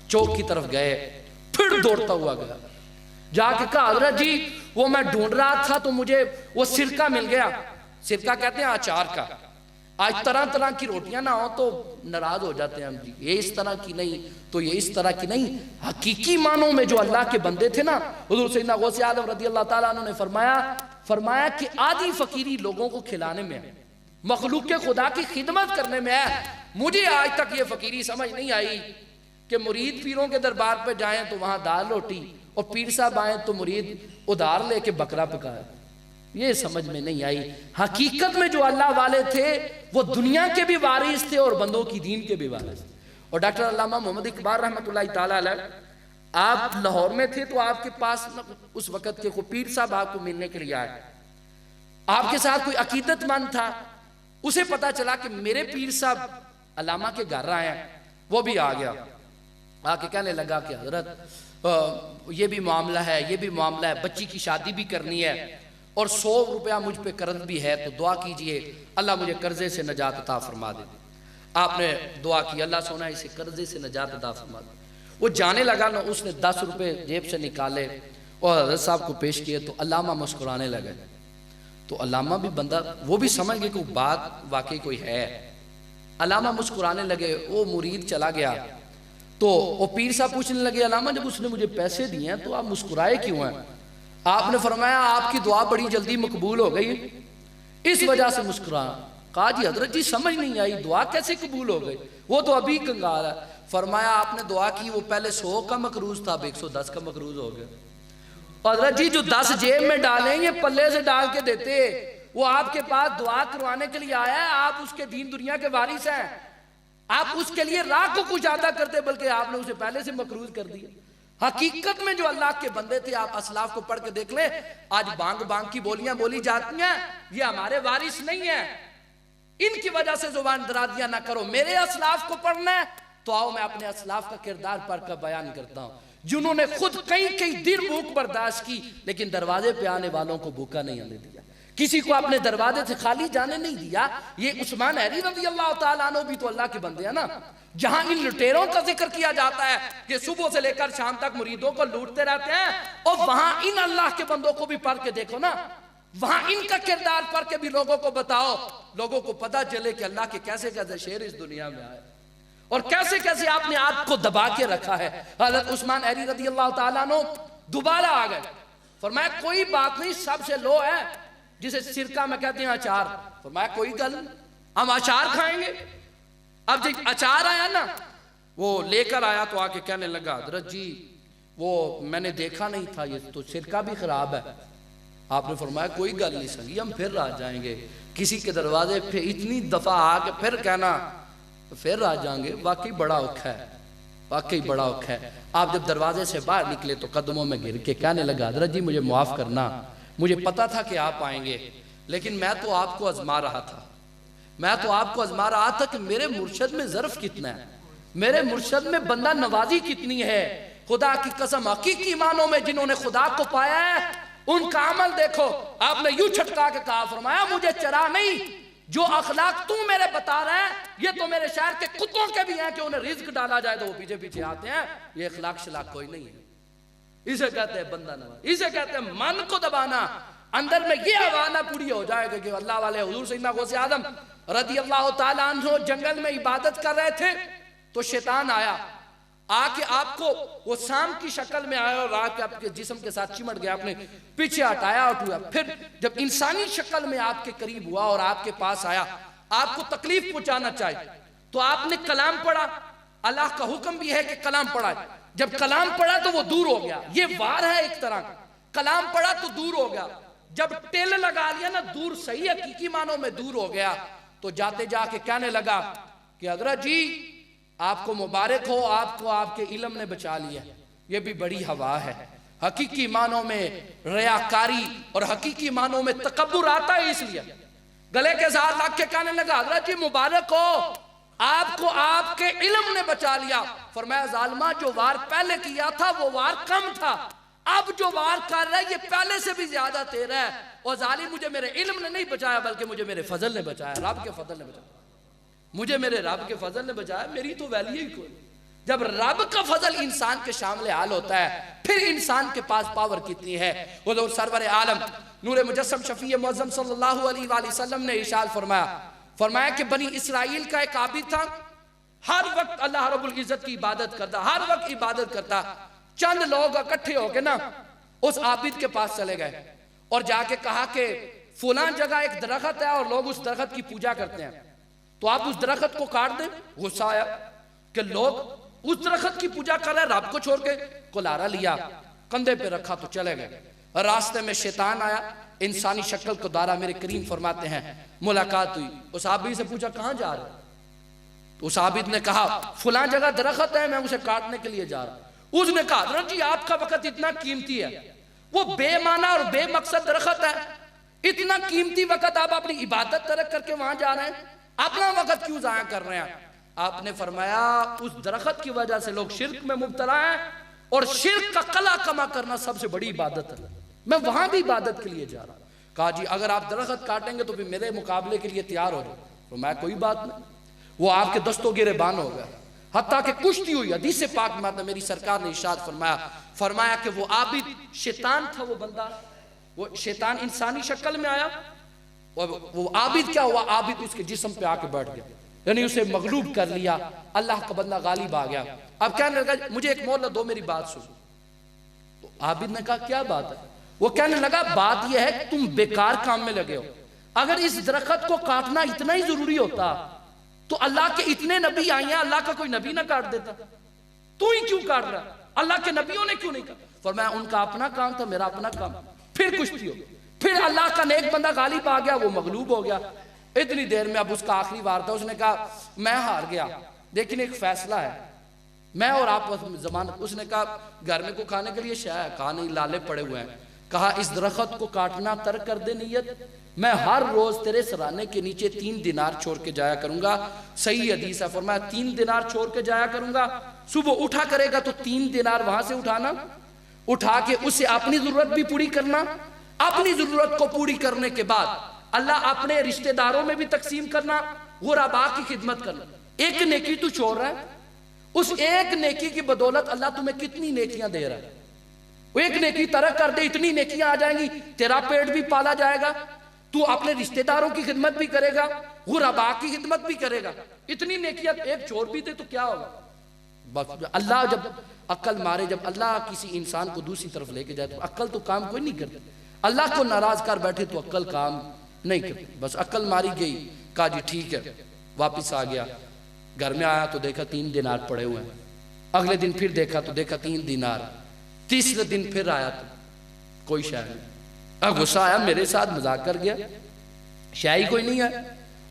چوک کی طرف گئے، پھر دوڑتا ہوا گیا، جا کے کہا حضرت جی وہ میں ڈھونڈ رہا تھا تو مجھے وہ سرکہ مل گیا، سرکہ کہتے ہیں آچار کا، آج طرح طرح کی روٹیاں نہ ہوں تو ناراض ہو جاتے ہیں ہم، جی یہ اس طرح کی نہیں تو یہ اس طرح کی نہیں۔ حقیقی معنوں میں جو اللہ کے بندے تھے نا، حضور سیدنا غوث اعظم رضی اللہ تعالیٰ عنہ نے فرمایا کہ آدھی فقیری لوگوں کو کھلانے میں ہے، مخلوق کے خدا کی خدمت کرنے میں ہے۔ مجھے آج تک یہ فقیری سمجھ نہیں آئی کہ مرید پیروں کے دربار پہ جائیں تو وہاں دال روٹی، اور پیر صاحب آئیں تو مرید ادھار لے کے بکرا پکائے، یہ سمجھ میں نہیں آئی۔ حقیقت میں جو اللہ والے تھے وہ دنیا کے بھی وارث تھے اور بندوں کی دین کے بھی وارث۔ اور ڈاکٹر علامہ محمد اقبال رحمۃ اللہ تعالیٰ علیہ، آپ لاہور میں تھے تو آپ کے پاس اس وقت کے پیر صاحب آپ کو ملنے کے لیے آئے، آپ کے ساتھ کوئی عقیدت مند تھا، اسے پتا چلا کہ میرے پیر صاحب علامہ کے گھر آئے ہیں، وہ بھی آ گیا، آ کے کہنے لگا کہ حضرت یہ بھی معاملہ ہے، یہ بھی معاملہ ہے، بچی کی شادی بھی کرنی ہے اور 100 روپیہ مجھ پہ قرض بھی ہے، تو دعا کیجئے اللہ مجھے قرضے سے نجات عطا فرما دے۔ آپ نے دعا کی، اللہ سونا اسے قرضے سے نجات عطا فرما دے۔ وہ جانے لگا نا، اس نے 10 روپے جیب سے نکالے اور حضرت صاحب کو پیش کیے تو علامہ مسکرانے لگے۔ تو علامہ بھی بندہ، وہ بھی سمجھ گئے کہ بات واقعی کوئی ہے، علامہ مسکرانے لگے۔ وہ مرید چلا گیا تو وہ پیر صاحب پوچھنے لگے، علامہ جب اس نے مجھے پیسے دیے ہیں تو آپ مسکرائے کیوں ہیں؟ آپ نے فرمایا آپ کی دعا بڑی جلدی مقبول ہو گئی، اس وجہ سے مسکرایا۔ کہا جی حضرت جی سمجھ نہیں آئی، دعا کیسے قبول ہو گئی؟ وہ تو ابھی کنگال ہے۔ فرمایا آپ نے دعا کی، وہ پہلے 100 کا مقروض تھا، اب 110 کا مقروض ہو گیا۔ حضرت جی جو 10 جیب میں ڈالیں یہ پلے سے ڈال کے دیتے، وہ آپ کے پاس دعا کروانے کے لیے آیا ہے، آپ اس کے دین دنیا کے وارث ہیں، آپ اس کے لیے راہ کو کشادہ کرتے، بلکہ آپ نے اسے پہلے سے مقروض کر دیا۔ حقیقت میں جو اللہ کے بندے تھے، آپ اسلاف کو پڑھ کے دیکھ لیں، آج بانگ کی بولیاں بولی جاتی ہیں، یہ ہمارے وارث نہیں ہیں، ان کی وجہ سے زبان درازیاں نہ کرو۔ میرے اسلاف کو پڑھنا ہے تو آؤ میں اپنے اسلاف کا کردار پڑھ کر بیان کرتا ہوں، جنہوں نے خود کئی دن بھوک برداشت کی لیکن دروازے پہ آنے والوں کو بھوکا نہیں آنے دیا، کسی کو اپنے دروازے سے خالی جانے نہیں دیا۔ یہ عثمان حیری رضی اللہ تعالیٰ عنہ بھی تو اللہ کے بندے ہیں نا، جہاں ان لٹیروں کا ذکر کیا جاتا ہے کہ صبح سے لے کر شام تک مریدوں کو لوٹتے رہتے ہیں، اور وہاں ان اللہ کے بندوں کو بھی پڑھ کے دیکھو نا، وہاں ان کا کردار پڑھ کے بھی لوگوں کو بتاؤ، لوگوں کو پتا چلے کہ اللہ کے کیسے کیسے شعر اس دنیا میں آئے اور کیسے کیسے آپ نے آپ کو دبا کے رکھا ہے۔ حضرت عثمان حیری رضی اللہ تعالیٰ عنہ دوبارہ آ گئے، فرمایا کوئی بات نہیں، سب سے لو ہے جسے سرکہ میں کہتے ہیں اچار، فرمایا کوئی گل ہم اچار کھائیں گے۔ اب جب اچار آیا نا، وہ لے کر آیا تو آ کے کہنے لگا حضرت جی وہ میں نے دیکھا نہیں تھا، یہ تو سرکہ بھی خراب ہے۔ آپ نے فرمایا کوئی گل نہیں سنگی، ہم پھر آ جائیں گے، کسی کے دروازے پہ اتنی دفعہ آ کے پھر کہنا پھر آ جائیں گے، واقعی بڑا اوکھا ہے، واقعی بڑا اوکھا ہے۔ آپ جب دروازے سے باہر نکلے تو قدموں میں گر کے کہنے لگا حضرت جی مجھے معاف کرنا، مجھے پتا تھا کہ آپ آئیں گے، لیکن میں تو آپ کو آزما رہا تھا، میں تو آپ کو آزما رہا تھا کہ میرے مرشد میں ظرف کتنا ہے، میرے مرشد میں بندہ نوازی کتنی ہے۔ خدا کی قسم حقیقی معنوں میں جنہوں نے خدا کو پایا ہے ان کا عمل دیکھو۔ آپ نے یوں چھٹکا کے کہا، فرمایا مجھے چرا نہیں، جو اخلاق تو میرے بتا رہا ہے یہ تو میرے شہر کے کتوں کے بھی ہیں کہ انہیں رزق ڈالا جائے تو وہ پیچھے پیچھے آتے ہیں، یہ اخلاق شلاق کوئی نہیں ہے۔ اسے کہتے ہیں بندہ نواز، اسے کہتے ہیں من کو دبانا، اندر میں یہ حوالہ پوری ہو جائے گا کہ اللہ والے حضور سیدنا غوث اعظم رضی اللہ تعالیٰ عنہ جنگل میں عبادت کر رہے تھے تو شیطان آیا، آ کے آپ کو وہ سام کی شکل میں آیا اور آ کے آپ کے جسم کے ساتھ چمٹ گیا، آپ نے پیچھے ہٹایا اٹھا، پھر جب انسانی شکل میں آپ کے قریب ہوا اور آپ کے پاس آیا، آپ کو تکلیف پہنچانا چاہیے تو آپ نے کلام پڑھا، اللہ کا حکم بھی ہے کہ کلام پڑھا، جب کلام پڑھا تو وہ دور ہو گیا، یہ وار ہے ایک طرح کا، کلام پڑھا تو دور ہو گیا، جب ٹیل لگا لیا نا دور صحیح حقیقی معنوں میں دور ہو گیا، تو جاتے جا کے کہنے لگا کہ حضرت جی آپ کو مبارک ہو، آپ کو آپ کے علم نے بچا لیا، یہ بھی بڑی ہوا ہے۔ حقیقی معنوں میں ریاکاری اور حقیقی معنوں میں تکبر آتا ہے، اس لیے گلے کے ساتھ لگ کے کہنے لگا حضرت جی مبارک ہو، آپ کو آپ کے علم نے بچا لیا۔ فرمایا ظالمہ جو وار پہلے کیا تھا وہ وار کم تھا، اب جو وار کر رہا ہے یہ پہلے سے بھی زیادہ تیرا ہے، اور ظالم مجھے میرے علم نے نہیں بچایا بلکہ مجھے میرے فضل نے بچایا، رب کے فضل نے بچایا، مجھے میرے رب کے فضل نے بچایا، میری تو ویلیو ہی کوئی۔ جب رب کا فضل انسان کے شامل حال ہوتا ہے پھر انسان کے پاس پاور کتنی ہے۔ حضور سرور عالم نور مجسم شفیع معظم صلی اللہ علیہ وآلہ وسلم نے ارشاد فرمایا، فرمایا کہ بنی اسرائیل کا ایک عابد تھا، ہر وقت اللہ رب العزت کی عبادت کرتا، ہر وقت عبادت کرتا. چند لوگ اکٹھے ہو کے نا اس عابد کے پاس چلے گئے اور جا کے کہا کہ فلاں جگہ ایک درخت ہے اور لوگ اس درخت کی پوجا کرتے ہیں، تو آپ اس درخت کو کاٹ دیں. غصہ آیا کہ لوگ اس درخت کی پوجا کر رہے ہیں، رب کو چھوڑ کے. کلارا لیا، کندھے پہ رکھا تو چلے گئے. راستے میں شیطان آیا، انسانی شکل کو دارا. میرے کریم فرماتے ہیں ملاقات ہوئی. اس عابد سے پوچھا کہاں جا رہے؟ تو اس عابد نے کہا فلاں جگہ درخت ہے، میں اسے کاٹنے کے لیے جا رہا ہوں. اس نے کہا حضرت جی آپ کا وقت اتنا قیمتی ہے، وہ بے معنی اور بے مقصد درخت ہے، اتنا قیمتی وقت آپ اپنی عبادت ترک کر کے وہاں جا رہے ہیں، اپنا وقت کیوں ضائع کر رہے ہیں؟ آپ نے فرمایا اس درخت کی وجہ سے لوگ شرک میں مبتلا ہیں، اور شرک کا قلع کما کرنا سب سے بڑی عبادت ہے، میں وہاں بھی عبادت کے لیے جا رہا ہوں. کہا جی اگر آپ درخت کاٹیں گے تو پھر میرے مقابلے کے لیے تیار ہو جائے. تو میں کوئی بات نہیں. وہ آپ کے دستوں گریبان ہو گیا، حتیٰ کہ کشتی ہوئی. حدیث پاک میں میری سرکار نے ارشاد فرمایا کہ وہ عابد شیطان تھا، وہ بندہ، وہ شیطان انسانی شکل میں آیا، اور وہ عابد کیا ہوا؟ عابد اس کے جسم پہ آ کے بیٹھ گیا، یعنی اسے مغلوب کر لیا. اللہ کا بندہ غالب آ گیا. اب کہنے لگا مجھے ایک مہلت دو، میری بات سن. تو عابد نے کہا کیا بات ہے؟ وہ کہنے لگا بات یہ ہے کہ تم بیکار کام میں لگے ہو. اگر اس درخت کو کاٹنا اتنا ہی ضروری ہوتا تو اللہ کے اتنے نبی آئے ہیں، اللہ کا کوئی نبی نہ کاٹ دیتا. تو ہی کیوں کاٹ رہا؟ اللہ کے نبیوں نے کیوں نہیں کاٹا؟ فرمایا ان کا اپنا کام تھا، میرا اپنا کام. پھر کشتی ہو، پھر اللہ کا نیک بندہ غالب آ گیا، وہ مغلوب ہو گیا. اتنی دیر میں اب اس کا آخری وار تھا. اس نے کہا میں ہار گیا لیکن ایک فیصلہ ہے، میں اور آپ ضمانت. اس نے کہا گھر میں کو کھانے کے لیے شے ہے؟ کہا نہیں، لالے پڑے ہوئے ہیں. کہا اس درخت کو کاٹنا ترک کر دے نیت، میں ہر روز تیرے سرانے کے نیچے 3 دینار چھوڑ کے جایا کروں گا. صحیح حدیث ہے، فرمایا 3 دینار چھوڑ کے جایا کروں گا. صبح اٹھا کرے گا تو 3 دینار وہاں سے اٹھانا، اٹھا کے اسے اپنی ضرورت بھی پوری کرنا. اپنی ضرورت کو پوری کرنے کے بعد اللہ اپنے رشتہ داروں میں بھی تقسیم کرنا، غرباء کی خدمت کرنا. ایک نیکی تو چھوڑ رہا ہے، اس ایک نیکی کی بدولت اللہ تمہیں کتنی نیکیاں دے رہا ہے. وہ ایک نیکی ترک کر دے، اتنی نیکیاں آ جائیں گی، تیرا پیٹ بھی پالا جائے گا، تو اپنے رشتہ داروں کی خدمت بھی کرے گا، غرباء کی خدمت بھی کرے گا. اتنی نیکیاں ایک چھوڑ بھی دے تو کیا ہوگا؟ اللہ جب عقل مارے، جب اللہ کسی انسان کو دوسری طرف لے کے جائے تو عقل تو کام کوئی نہیں کرتی. اللہ کو ناراض کر بیٹھے تو عقل کام نہیں کرتی. بس عقل ماری گئی. کہا جی ٹھیک ہے، واپس آ گیا. گھر میں آیا تو دیکھا 3 دینار پڑے ہوئے ہیں. اگلے دن پھر دیکھا تو دیکھا 3 دینار. تیسرے دن پھر آیا تو کوئی شے نہیں. اب غصہ آیا، میرے ساتھ مذاق کر گیا، شے ہی کوئی نہیں ہے.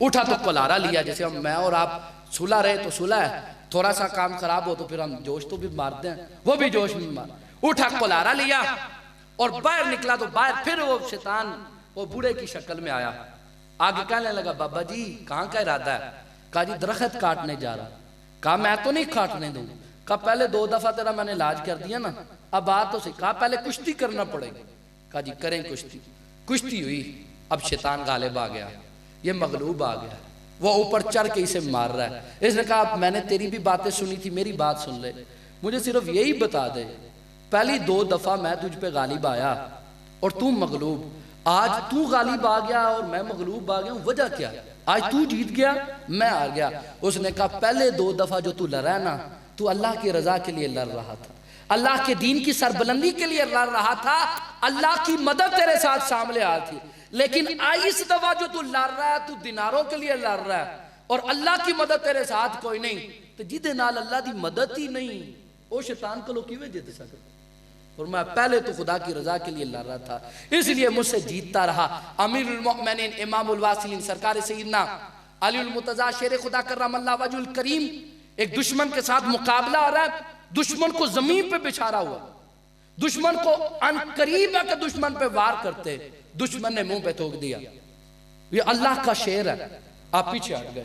اٹھا تو کلارا لیا، جیسے ہم میں اور آپ سلا رہے تو سلا ہے، تھوڑا سا کام خراب ہو تو پھر ہم جوش تو بھی مارتے ہیں، وہ بھی جوش میں مار. اٹھا کلارا لیا اور باہر نکلا تو باہر پھر وہ شیطان وہ بوڑھے کی شکل میں آیا. آگے کہنے لگا بابا جی کہاں کا ارادہ ہے؟ کہا جی درخت کاٹنے جا رہا. کہا میں تو نہیں کاٹنے دوں. کہا پہلے 2 دفعہ تیرا میں نے علاج کر دیا نا، اب بات تو کہا پہلے کشتی کرنا پڑے گی. کہا جی کریں کشتی. کشتی ہوئی. اب شیطان غالب آ گیا، یہ مغلوب آ گیا، وہ اوپر چڑھ کے اسے مار رہا ہے. اس نے کہا میں نے تیری بھی باتیں سنی تھی، میری بات سن لے، مجھے صرف یہی بتا دے، پہلی 2 دفعہ میں تجھ پہ غالب آیا اور تو مغلوب، آج تو غالب آ گیا اور میں مغلوب آ گیا ہوں، وجہ کیا؟ آج تو جیت گیا میں ہار گیا. اس نے کہا پہلے 2 دفعہ جو تو لڑا ہے نا، تو اللہ کی رضا کے لیے لڑ رہا تھا، اللہ کے دین کی سربلندی کے لیے لڑ رہا تھا، اللہ کی مدد تیرے ساتھ سامنے آ تھی. لیکن اس دفعہ جو تو لڑ رہا ہے تو دیناروں کے لیے لڑ رہا ہے اور اللہ کی مدد تیرے ساتھ کوئی نہیں. تو جدے نال اللہ دی مدد ہی نہیں، وہ شیطان کو لو کیویں جیت سکتا؟ اور میں پہلے تو خدا کی رضا کے لیے لڑ رہا تھا، اس لیے مجھ سے جیتتا رہا. امیر المؤمنین امام الواصلین سرکار سیدنا علی المرتضیٰ شیر خدا کرم اللہ وجہ الکریم ایک دشمن کے ساتھ مقابلہ ہو رہا ہے. دشمن کو زمین پہ بچھارا ہوا، دشمن کو ان قریب ہے کہ دشمن پہ وار کرتے، دشمن نے منہ پہ تھوک دیا. یہ اللہ کا شیر ہے. آپ پیچھے ہٹ گئے.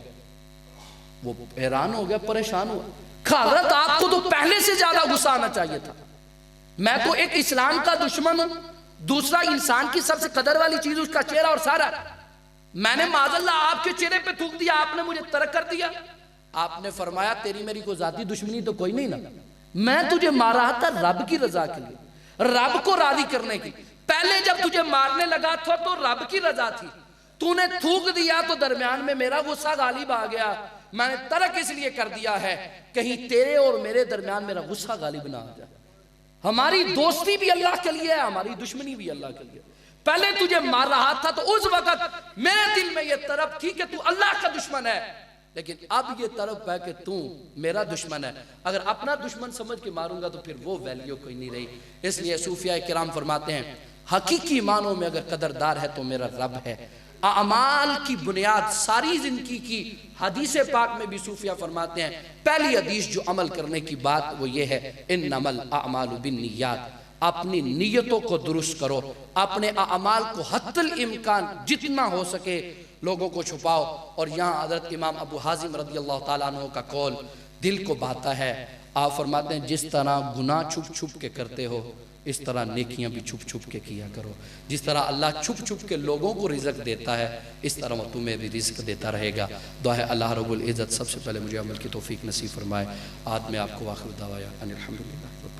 وہ حیران ہو گیا، پریشان ہوا. حضرت آپ کو تو پہلے سے زیادہ غصہ آنا چاہیے تھا. میں تو ایک اسلام کا دشمن ہوں، دوسرا انسان کی سب سے قدر والی چیز اس کا چہرہ اور سارا، میں نے معاذ اللہ آپ کے چہرے پہ تھوک دیا، آپ نے مجھے ترک کر دیا. آپ نے فرمایا تیری میری کو ذاتی دشمنی تو کوئی نہیں نا، میں تجھے مار رہا تھا رب کی رضا کے لیے، رب کو راضی کرنے کی. پہلے جب تجھے مارنے لگا تھا تو رب کی رضا تھی، تو نے تھوک دیا تو درمیان میں میرا غصہ غالب آ گیا، میں نے ترک اس لیے کر دیا ہے کہیں تیرے اور میرے درمیان میرا غصہ غالب نہ آ جائے۔ ہماری دوستی بھی اللہ کے لیے ہے، ہماری دشمنی بھی اللہ کے لیے۔ پہلے تجھے مار رہا تھا تو اس وقت میرے دل میں یہ طرف تھی کہ تو اللہ کا دشمن ہے، لیکن اب یہ طرف ہے کہ تو میرا دشمن ہے۔ اگر اپنا دشمن سمجھ کے ماروں گا تو پھر وہ ویلیو کوئی نہیں رہی۔ اس لیے صوفیاء کرام فرماتے ہیں حقیقی معنوں میں اگر قدردار ہے تو میرا رب ہے۔ اعمال کی بنیاد ساری زندگی کی، حدیث پاک میں بھی صوفیاء فرماتے ہیں پہلی حدیث جو عمل کرنے کی بات وہ یہ ہے انما الاعمال بالنیات، اپنی نیتوں کو درست کرو، اپنے اعمال کو حتی الامکان جتنا ہو سکے لوگوں کو چھپاؤ۔ اور یہاں حضرت امام ابو حازم رضی اللہ تعالیٰ عنہ کا قول دل کو بھاتا ہے۔ آپ فرماتے ہیں جس طرح گناہ چھپ چھپ کے کرتے ہو اس طرح نیکیاں بھی چھپ چھپ کے کیا کرو۔ جس طرح اللہ چھپ چھپ کے لوگوں کو رزق دیتا ہے اس طرح وہ تمہیں بھی رزق دیتا رہے گا۔ دعا ہے اللہ رب العزت سب سے پہلے مجھے عمل کی توفیق نصیب فرمائے۔ آج میں آپ کو آخر دعویٰ ان الحمدللہ۔